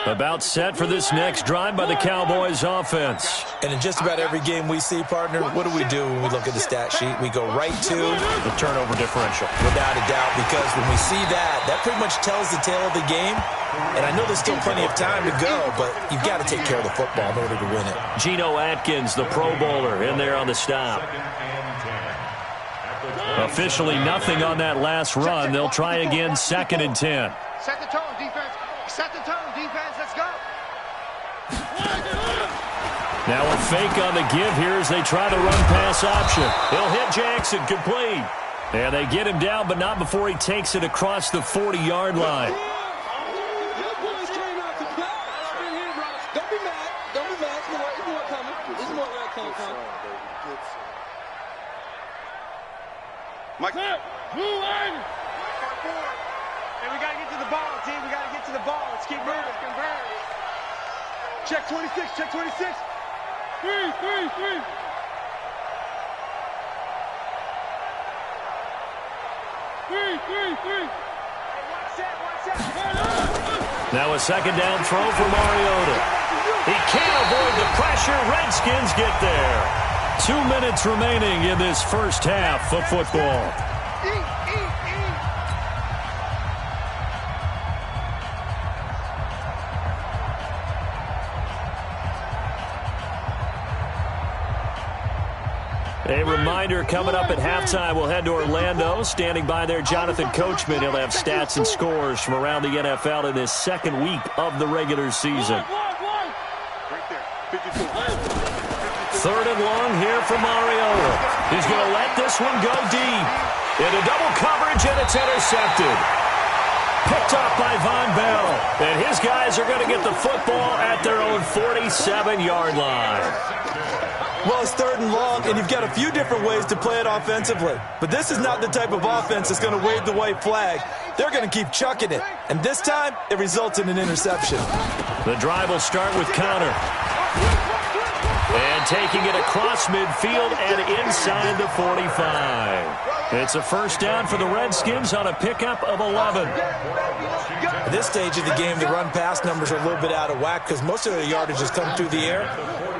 About set for this next drive by the Cowboys offense. And in just about every game we see, partner, what do we do when we look at the stat sheet? We go right to the turnover differential. Without a doubt, because when we see that pretty much tells the tale of the game. And I know there's still plenty of time to go, but you've got to take care of the football in order to win it. Geno Atkins, the Pro Bowler, in there on the stop. Officially nothing on that last run. They'll try again, 2nd and 10. Set the tone, defense. Set the tone, defense. Let's go. Now a fake on the give here as they try the run-pass option. He'll hit Jackson, complete. And they get him down, but not before he takes it across the 40-yard line. Don't be mad. Don't be mad. It's more coming. It's more Check 26, check 26. 3. Now a second down throw for Mariota. He can't avoid the pressure. Redskins get there. 2 minutes remaining in this first half of football. A reminder, coming up at halftime, we'll head to Orlando. Standing by there, Jonathan Coachman. He'll have stats and scores from around the NFL in this second week of the regular season. Third and long here for Mariota. He's going to let this one go deep. Into double coverage, and it's intercepted. Picked up by Von Bell. And his guys are going to get the football at their own 47-yard line. Well, it's third and long, and you've got a few different ways to play it offensively. But this is not the type of offense that's going to wave the white flag. They're going to keep chucking it. And this time, it results in an interception. The drive will start with Connor. And taking it across midfield and inside the 45. It's a first down for the Redskins on a pickup of 11. At this stage of the game, the run-pass numbers are a little bit out of whack because most of their yardage has come through the air.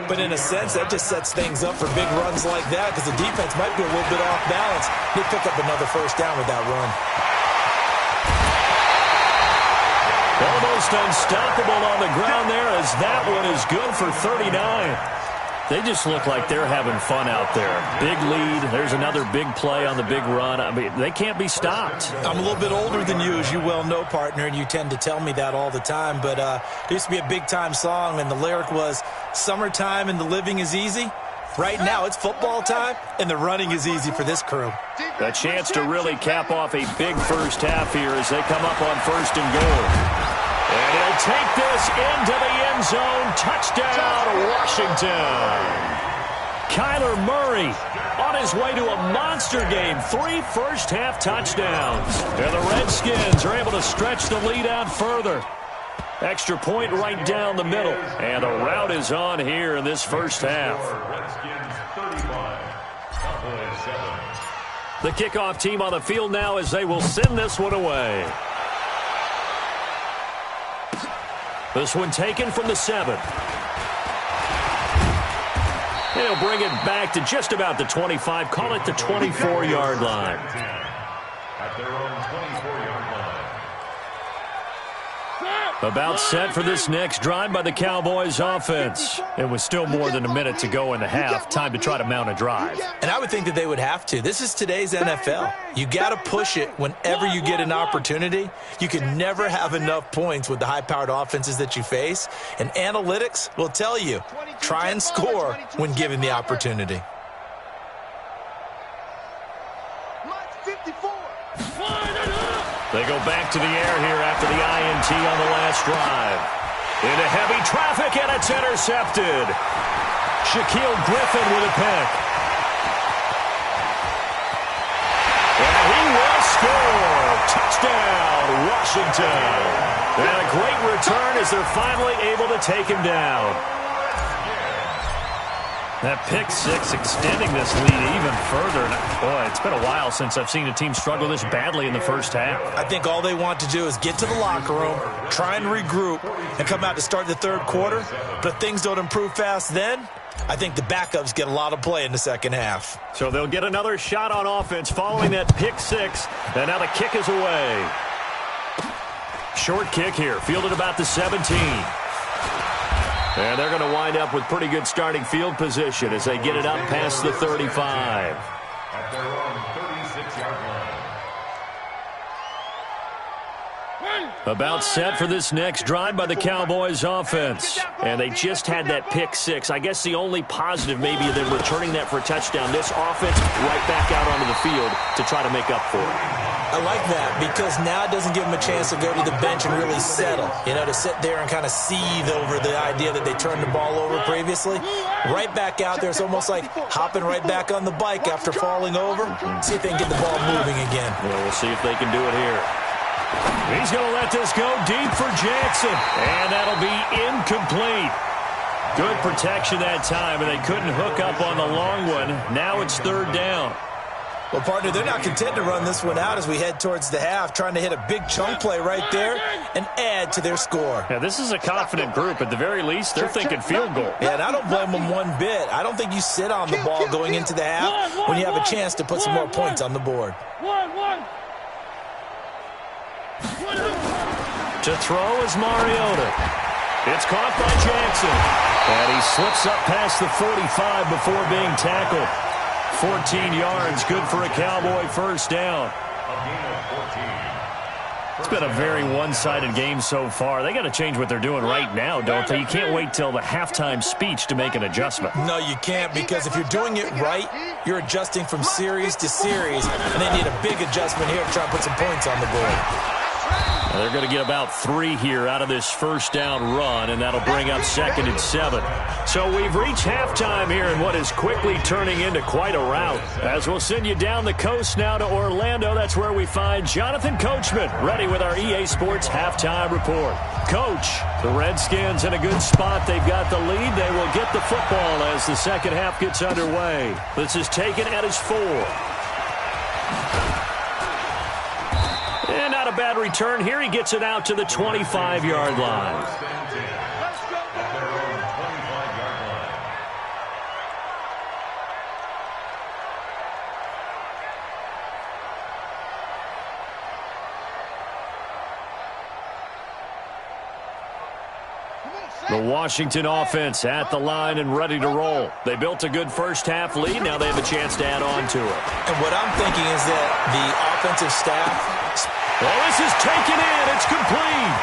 But in a sense, that just sets things up for big runs like that because the defense might be a little bit off balance. They pick up another first down with that run. Almost unstoppable on the ground there as that one is good for 39. They just look like they're having fun out there. Big lead. There's another big play on the big run. I mean, they can't be stopped. I'm a little bit older than you, as you well know, partner, and you tend to tell me that all the time. But there used to be a big-time song, and the lyric was, "Summertime and the living is easy." Right now, it's football time, and the running is easy for this crew. A chance to really cap off a big first half here as they come up on first and goal. And he'll take this into the end zone. Touchdown, Washington. Kyler Murray on his way to a monster game. 3 first-half touchdowns. And the Redskins are able to stretch the lead out further. Extra point right down the middle. And a rout is on here in this first half. The kickoff team on the field now as they will send this one away. This one taken from the 7. They'll bring it back to just about the 25. Call it the 24-yard line. At their own 24-yard line. About set for this next drive by the Cowboys offense. It was still more than a minute to go in the half. Time to try to mount a drive. And I would think that they would have to. This is today's NFL. You got to push it whenever you get an opportunity. You can never have enough points with the high-powered offenses that you face. And analytics will tell you, try and score when given the opportunity. They go back to the air here after the INT on the last drive. Into heavy traffic, and it's intercepted. Shaquille Griffin with a pick. And he will score. Touchdown, Washington. And a great return as they're finally able to take him down. That pick six extending this lead even further. Boy, it's been a while since I've seen a team struggle this badly in the first half. I think all they want to do is get to the locker room, try and regroup, and come out to start the third quarter. But if things don't improve fast then, I think the backups get a lot of play in the second half. So they'll get another shot on offense following that pick six. And now the kick is away. Short kick here, fielded about the 17. And they're going to wind up with pretty good starting field position as they get it up past the 35. At their own 36-yard line. About set for this next drive by the Cowboys offense. And they just had that pick six. I guess the only positive maybe of them returning that for a touchdown. This offense right back out onto the field to try to make up for it. I like that because now it doesn't give them a chance to go to the bench and really settle. You know, to sit there and kind of seethe over the idea that they turned the ball over previously. Right back out there, it's almost like hopping right back on the bike after falling over. See if they can get the ball moving again. Well, we'll see if they can do it here. He's going to let this go deep for Jackson. And that'll be incomplete. Good protection that time, and they couldn't hook up on the long one. Now it's third down. Well, partner, they're not content to run this one out as we head towards the half, trying to hit a big chunk play right there and add to their score. Yeah, this is a confident group. At the very least, they're thinking field goal. Yeah, and I don't blame them one bit. I don't think you sit on the ball going into the half when you have a chance to put some more points on the board. To throw is Mariota. It's caught by Jackson. And he slips up past the 45 before being tackled. 14 yards, good for a Cowboy first down. It's been a very one-sided game so far. They got to change what they're doing right now, don't they? You can't wait till the halftime speech to make an adjustment. No, you can't, because if you're doing it right, you're adjusting from series to series, and they need a big adjustment here to try and put some points on the board. They're going to get about 3 here out of this first down run, and that'll bring up 2nd and 7. So we've reached halftime here in what is quickly turning into quite a rout. As we'll send you down the coast now to Orlando, that's where we find Jonathan Coachman, ready with our EA Sports halftime report. Coach, the Redskins in a good spot. They've got the lead. They will get the football as the second half gets underway. This is taken at his 4. And not a bad return here. He gets it out to the 25-yard line. The Washington offense at the line and ready to roll. They built a good first-half lead. Now they have a chance to add on to it. And what I'm thinking is that the offensive staff... Well, this is taken in. It's complete.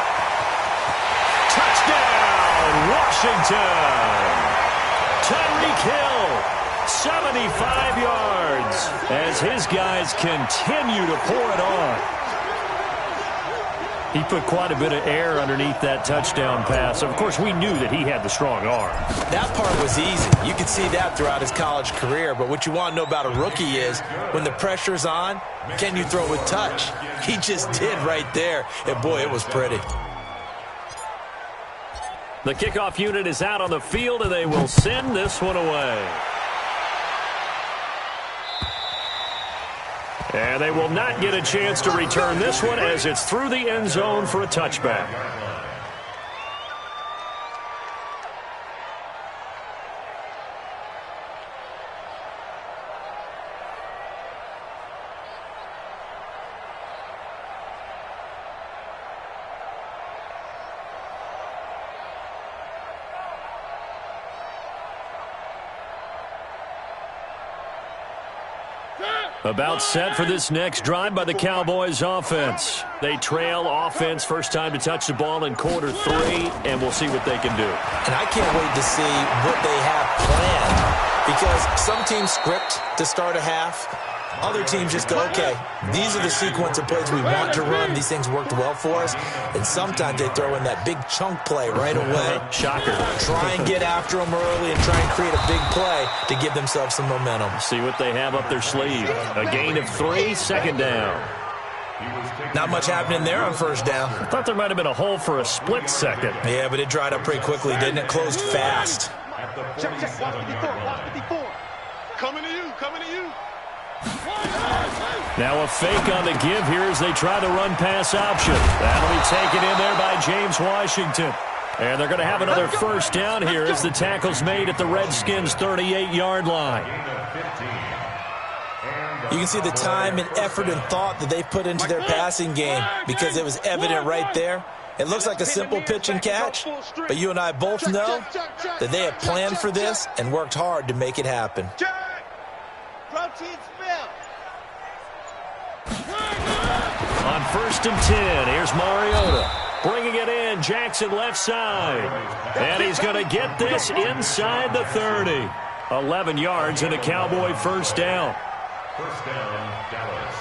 Touchdown, Washington. Tyreek Hill, 75 yards, as his guys continue to pour it on. He put quite a bit of air underneath that touchdown pass. Of course, we knew that he had the strong arm. That part was easy. You could see that throughout his college career. But what you want to know about a rookie is when the pressure's on, can you throw with touch? He just did right there. And, boy, it was pretty. The kickoff unit is out on the field, and they will send this one away. And they will not get a chance to return this one as it's through the end zone for a touchback. About set for this next drive by the Cowboys offense. They trail offense, first time to touch the ball in quarter 3, and we'll see what they can do. And I can't wait to see what they have planned, because some teams script to start a half. Other teams just go, okay, these are the sequence of plays we want to run. These things worked well for us. And sometimes they throw in that big chunk play right away. Shocker. Try and get after them early and try and create a big play to give themselves some momentum. See what they have up their sleeve. A gain of 3, second down. Not much happening there on first down. I thought there might have been a hole for a split second. Yeah, but it dried up pretty quickly, didn't it? Closed fast. Check, watch 54. Coming to you. Now a fake on the give here as they try the run-pass option. That'll be taken in there by James Washington. And they're going to have another first down here as the tackle's made at the Redskins' 38-yard line. You can see the time and effort and thought that they put into their passing game because it was evident right there. It looks like a simple pitch and catch, but you and I both know that they have planned for this and worked hard to make it happen. On 1st and 10, here's Mariota. Bringing it in, Jackson left side. And he's going to get this inside the 30. 11 yards and a Cowboy first down. First down, Dallas.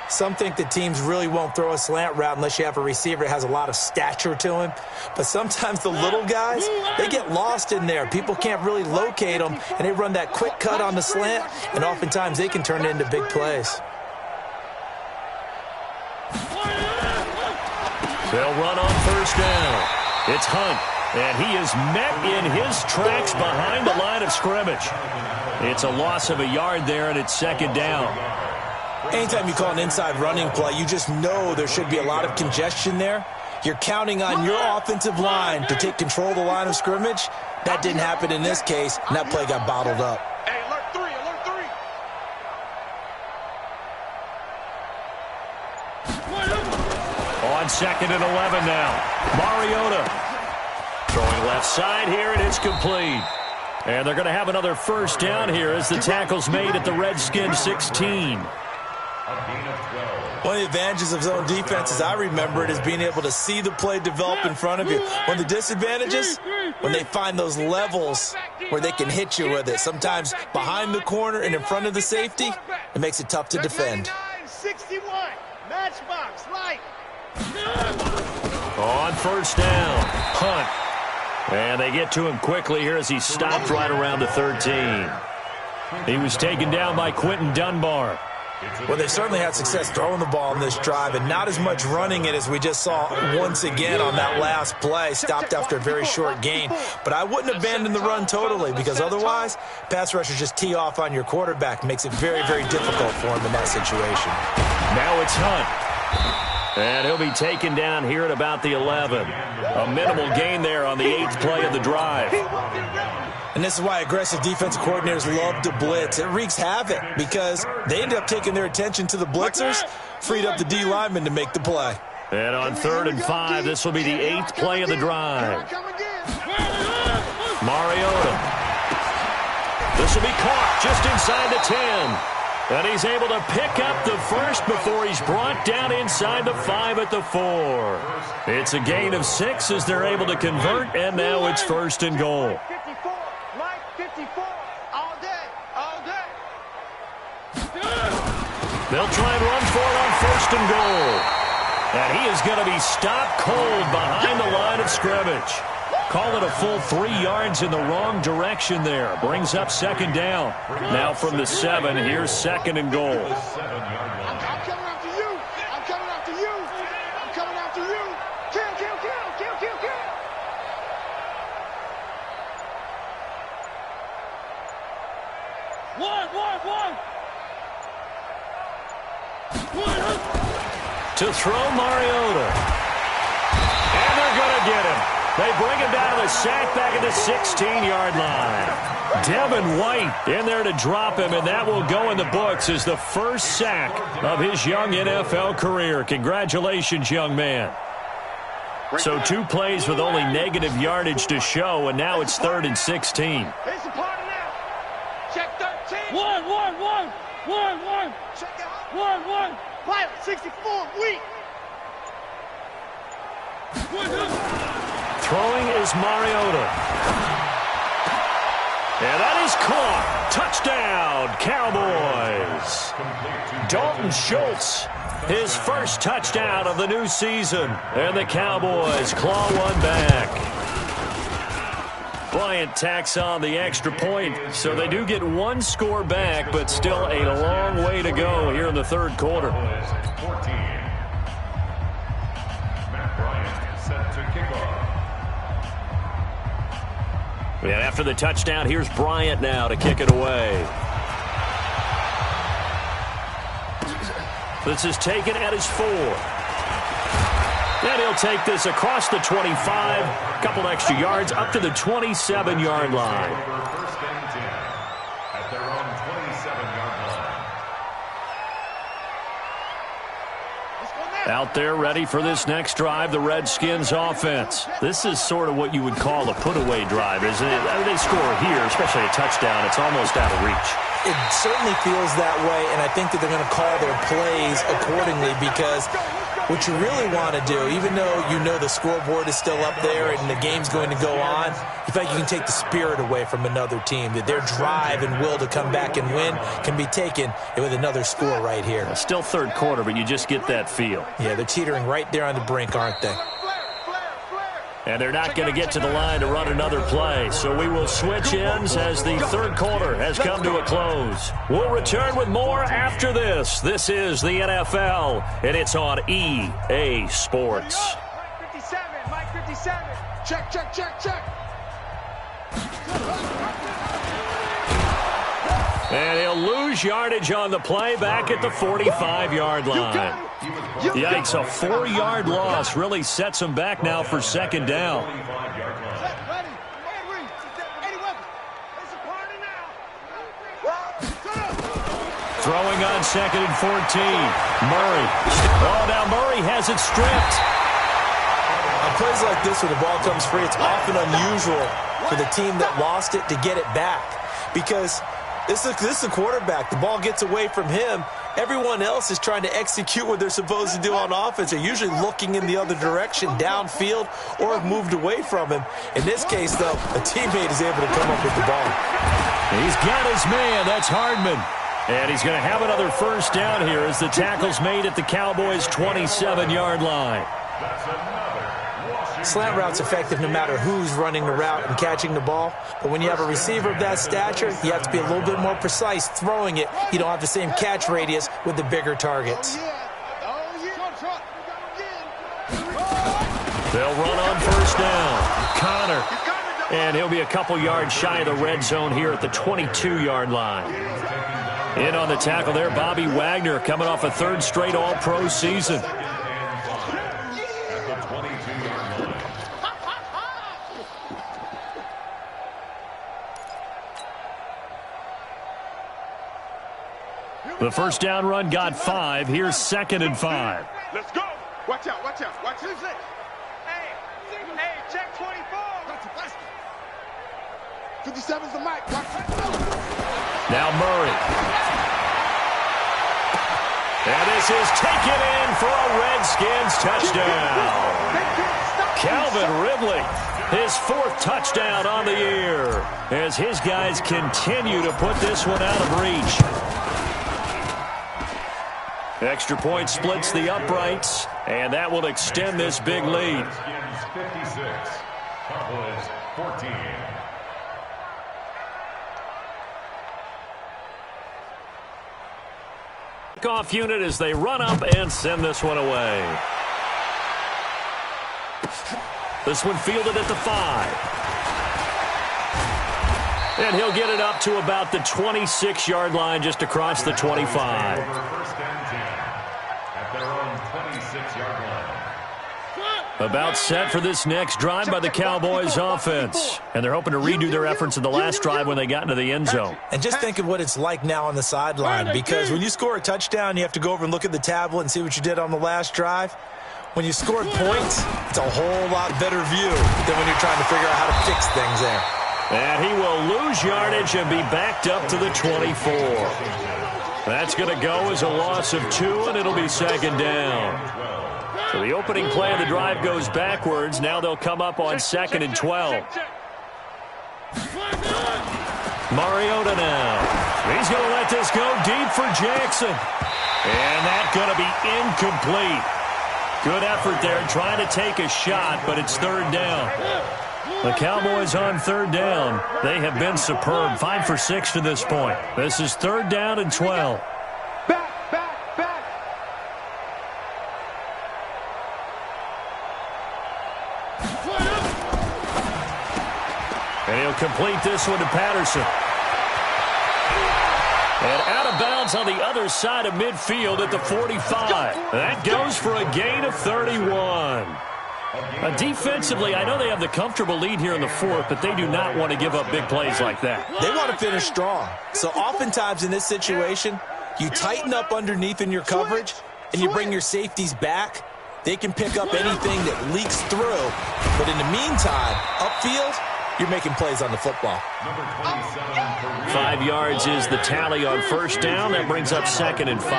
Some think that teams really won't throw a slant route unless you have a receiver that has a lot of stature to him. But sometimes the little guys, they get lost in there. People can't really locate them, and they run that quick cut on the slant, and oftentimes they can turn it into big plays. They'll run on first down. It's Hunt. And he is met in his tracks behind the line of scrimmage. It's a loss of a yard there, and it's second down. Anytime you call an inside running play, you just know there should be a lot of congestion there. You're counting on your offensive line to take control of the line of scrimmage. That didn't happen in this case, and that play got bottled up. Hey, alert 3, alert 3. On second and 11 now. Mariota throwing left side here, and it's complete. And they're going to have another first down here as the tackle's made at the Redskins 16. One of the advantages of zone defense, as I remember it, is being able to see the play develop in front of you. One of the disadvantages, when they find those levels where they can hit you with it. Sometimes behind the corner and in front of the safety, it makes it tough to defend. 61, matchbox, light. On first down, Hunt. And they get to him quickly here as he stopped right around the 13. He was taken down by Quentin Dunbar. Well, they certainly had success throwing the ball in this drive and not as much running it as we just saw once again on that last play. Stopped after a very short gain. But I wouldn't abandon the run totally because otherwise, pass rushers just tee off on your quarterback. Makes it very, very difficult for him in that situation. Now it's Hunt. And he'll be taken down here at about the 11. A minimal gain there on the 8th play of the drive. And this is why aggressive defensive coordinators love to blitz. It wreaks havoc because they end up taking their attention to the blitzers, freed up the D lineman to make the play. And on 3rd and 5, this will be the 8th play of the drive. Mariota. This will be caught just inside the 10. And he's able to pick up the first before he's brought down inside the 5 at the 4. It's a gain of 6 as they're able to convert, and now it's 1st and goal. 54, Mike 54, all day, all day. They'll try and run for it on 1st and goal. And he is going to be stopped cold behind the line of scrimmage. Call it a full 3 yards in the wrong direction there. Brings up second down. Now from the 7, here's 2nd and goal. I'm coming after you. I'm coming after you. I'm coming after you. Kill, kill, kill, kill, kill, kill. One. To throw Mariota. And they're going to get him. They bring him down to the sack back at the 16-yard line. Devin White in there to drop him, and that will go in the books as the first sack of his young NFL career. Congratulations, young man. So 2 plays with only negative yardage to show, and now it's 3rd and 16. It's a party now. Check 13. One. Check out. One. Pilot 64, weak. Throwing is Mariota. And that is caught. Touchdown, Cowboys. Dalton Schultz, his first touchdown of the new season. And the Cowboys claw one back. Bryant tacks on the extra point, so they do get 1 score back, but still a long way to go here in the 3rd quarter. 14. Matt Bryant set to kick off. And after the touchdown, here's Bryant now to kick it away. This is taken at his 4. And he'll take this across the 25, a couple extra yards, up to the 27-yard line. First and 10 at their own 27-yard line. Out there ready for this next drive, the Redskins offense. This is sort of what you would call a put-away drive, isn't it? I mean, they score here, especially a touchdown. It's almost out of reach. It certainly feels that way, and I think that they're going to call their plays accordingly because what you really want to do, even though you know the scoreboard is still up there and the game's going to go on, you feel like you can take the spirit away from another team, that their drive and will to come back and win can be taken with another score right here. Still 3rd quarter, but you just get that feel. Yeah, they're teetering right there on the brink, aren't they? And they're not going to get to the line to run another play. So we will switch ends as the 3rd quarter has come to a close. We'll return with more after this. This is the NFL, and it's on EA Sports. Mike 57, Check, check, check, check. And he'll lose yardage on the play back at the 45-yard line. Yikes, a 4-yard loss really sets him back now for second down. Throwing on second and 14. Murray. Oh, now Murray has it stripped. On plays like this where the ball comes free, it's often unusual for the team that lost it to get it back. Because this is a quarterback. The ball gets away from him. Everyone else is trying to execute what they're supposed to do on offense. They're usually looking in the other direction, downfield, or have moved away from him. In this case, though, a teammate is able to come up with the ball. He's got his man. That's Hardman. And he's going to have another first down here as the tackle's made at the Cowboys' 27-yard line. Slant route's effective no matter who's running the route and catching the ball. But when you have a receiver of that stature, you have to be a little bit more precise throwing it. You don't have the same catch radius with the bigger targets. They'll run on first down. Connor. And he'll be a couple yards shy of the red zone here at the 22-yard line. In on the tackle there, Bobby Wagner, coming off a third straight All-Pro season. The first down run got 5. Here's second and 5. Let's go. Watch out, watch out. Watch this. Hey, check 24. 57's the mic. Now Murray. And this is taken in for a Redskins touchdown. Calvin Ridley, his 4th touchdown on the year, as his guys continue to put this one out of reach. Extra point splits the uprights, and that will extend this big lead. 56, Cowboys 14. Kickoff unit as they run up and send this one away. This one fielded at the 5. And he'll get it up to about the 26-yard line, just across the 25. First and 10 at their own 26-yard line. About set for this next drive by the Cowboys offense. And they're hoping to redo their efforts in the last drive when they got into the end zone. And just think of what it's like now on the sideline, because when you score a touchdown, you have to go over and look at the tablet and see what you did on the last drive. When you scored points, it's a whole lot better view than when you're trying to figure out how to fix things there. And he will lose yardage and be backed up to the 24. That's going to go as a loss of 2, and it'll be second down. So the opening play of the drive goes backwards. Now they'll come up on second and 12. Mariota now. He's going to let this go deep for Jackson. And that's going to be incomplete. Good effort there trying to take a shot, but it's third down. The Cowboys on third down. They have been superb. 5 for 6 to this point. This is third down and 12. And he'll complete this one to Patterson. And out of bounds on the other side of midfield at the 45. That goes for a gain of 31. Defensively, I know they have the comfortable lead here in the 4th, but they do not want to give up big plays like that. They want to finish strong. So oftentimes in this situation, you tighten up underneath in your coverage, and you bring your safeties back. They can pick up anything that leaks through. But in the meantime, upfield, you're making plays on the football. 5 yards is the tally on first down. That brings up second and 5.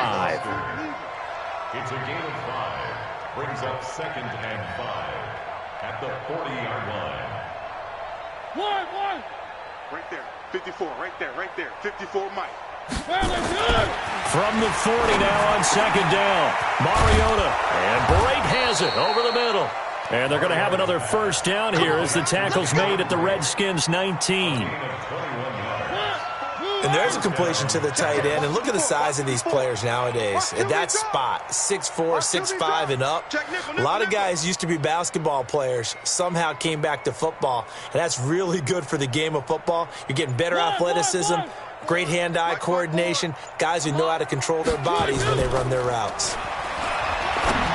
It's a gain of 5. Brings up second and 5 at the 40-yard line. One. Right there. 54. Right there. 54, Mike. From the 40 now on second down. Mariota. And Bright has it over the middle. And they're going to have another first down here as the tackle's made at the Redskins' 19. And there's a completion to the tight end. And look at the size of these players nowadays. At that spot, 6'4", 6'5", and up. A lot of guys used to be basketball players, somehow came back to football. And that's really good for the game of football. You're getting better athleticism, great hand-eye coordination, guys who know how to control their bodies when they run their routes.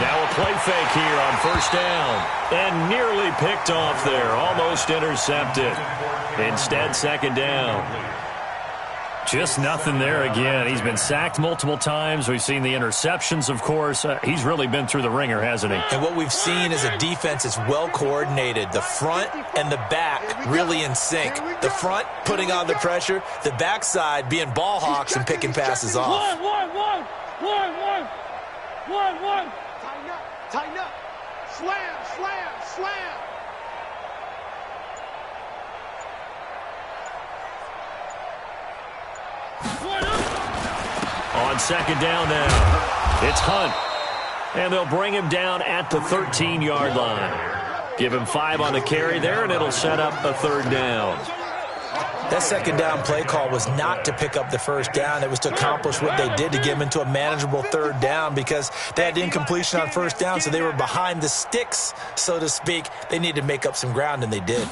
Now a play fake here on first down. And nearly picked off there. Almost intercepted. Instead, second down. Just nothing there again. He's been sacked multiple times. We've seen the interceptions, of course. He's really been through the ringer, hasn't he? And what we've seen is a defense that's well coordinated. The front and the back really in sync. The front putting on the pressure. The backside being ball hawks and picking passes off. One. Tighten up. Slam. On second down now, it's Hunt. And they'll bring him down at the 13-yard line. Give him 5 on the carry there, and it'll set up a third down. That second down play call was not to pick up the first down. It was to accomplish what they did to get them into a manageable third down because they had incompletion on first down, so they were behind the sticks, so to speak. They needed to make up some ground, and they did.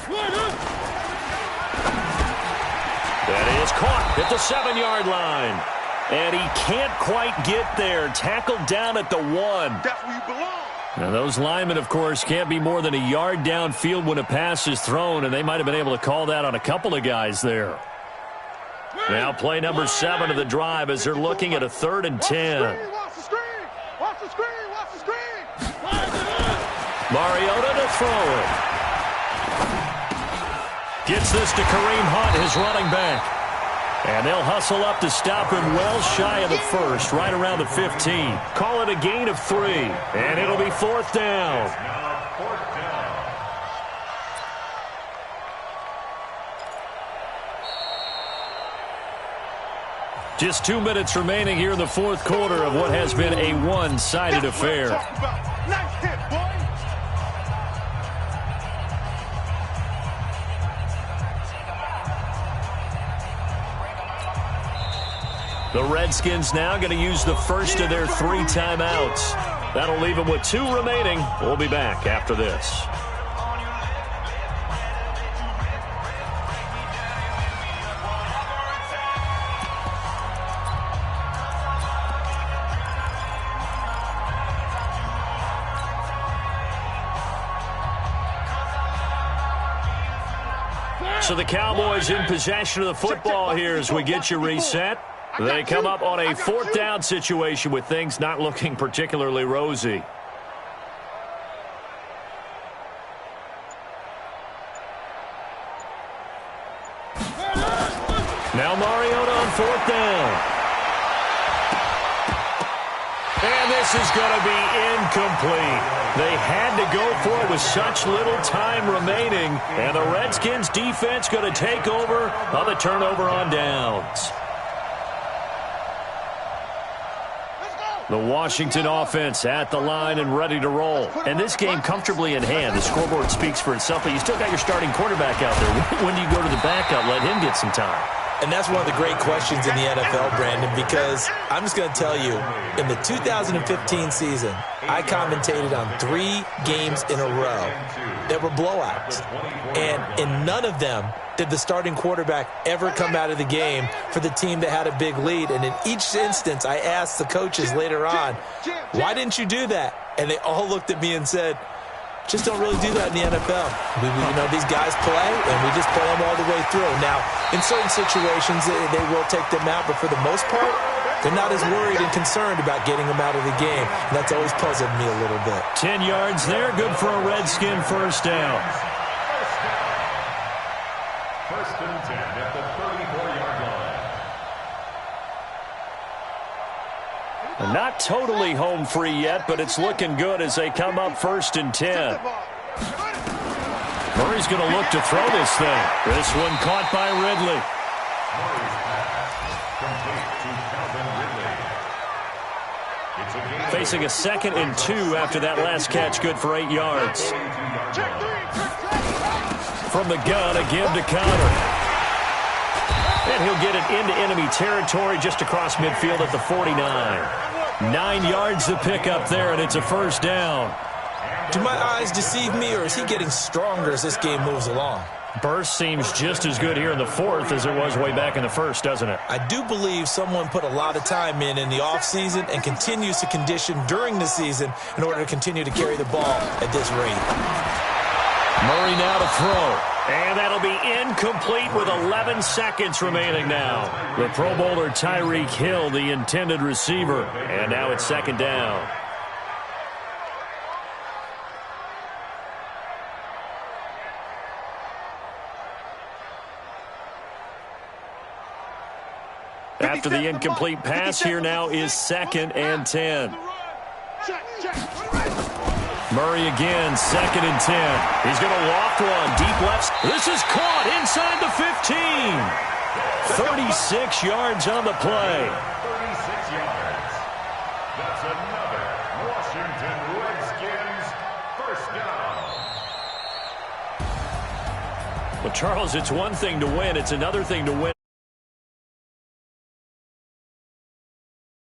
That is caught at the 7-yard line. And he can't quite get there. Tackled down at the 1. That's where you belong. Now, those linemen, of course, can't be more than a yard downfield when a pass is thrown, and they might have been able to call that on a couple of guys there. Now play number 7 of the drive as they're looking at a 3rd and 10. Watch the screen. Mariota to throw it. Gets this to Kareem Hunt, his running back. And they'll hustle up to stop him well shy of the first, right around the 15. Call it a gain of 3, and it'll be 4th down. Just 2 minutes remaining here in the fourth quarter of what has been a one-sided affair. Nice hit, boy. The Redskins now going to use the first of their 3 timeouts. That'll leave them with 2 remaining. We'll be back after this. So the Cowboys in possession of the football here as we get you reset. They come up on a 4th down situation with things not looking particularly rosy. Now Mariota on 4th down. And this is going to be incomplete. They had to go for it with such little time remaining. And the Redskins defense going to take over on the turnover on downs. The Washington offense at the line and ready to roll. And this game comfortably in hand. The scoreboard speaks for itself, but you still got your starting quarterback out there. When do you go to the backup? Let him get some time. And that's one of the great questions in the NFL, Brandon, because I'm just going to tell you, in the 2015 season, I commentated on 3 games in a row that were blowouts. And in none of them did the starting quarterback ever come out of the game for the team that had a big lead. And in each instance, I asked the coaches later on, why didn't you do that? And they all looked at me and said, just don't really do that in the NFL. These guys play, and we just play them all the way through. Now, in certain situations, they will take them out, but for the most part, they're not as worried and concerned about getting them out of the game. And that's always puzzled me a little bit. 10 yards there, good for a Redskin first down. First and 10 at the 34-yard line. Not totally home free yet, but it's looking good as they come up 1st and 10. Murray's going to look to throw this thing. This one caught by Ridley. Facing a 2nd and 2 after that last catch, good for 8 yards. From the gun, a give to Connor. And he'll get it into enemy territory just across midfield at the 49. 9 yards to pick up there, and it's a first down. Do my eyes deceive me, or is he getting stronger as this game moves along? Burst seems just as good here in the fourth as it was way back in the first, doesn't it? I do believe someone put a lot of time in the offseason and continues to condition during the season in order to continue to carry the ball at this rate. Murray now to throw. And that'll be incomplete with 11 seconds remaining now. The Pro Bowler Tyreek Hill, the intended receiver. And now it's second down. After the incomplete pass, here now is 2nd and 10. Murray again, 2nd and 10. He's going to loft one, deep left. This is caught inside the 15. 36 yards on the play. 36 yards. That's another Washington Redskins first down. Well, Charles, it's one thing to win. It's another thing to win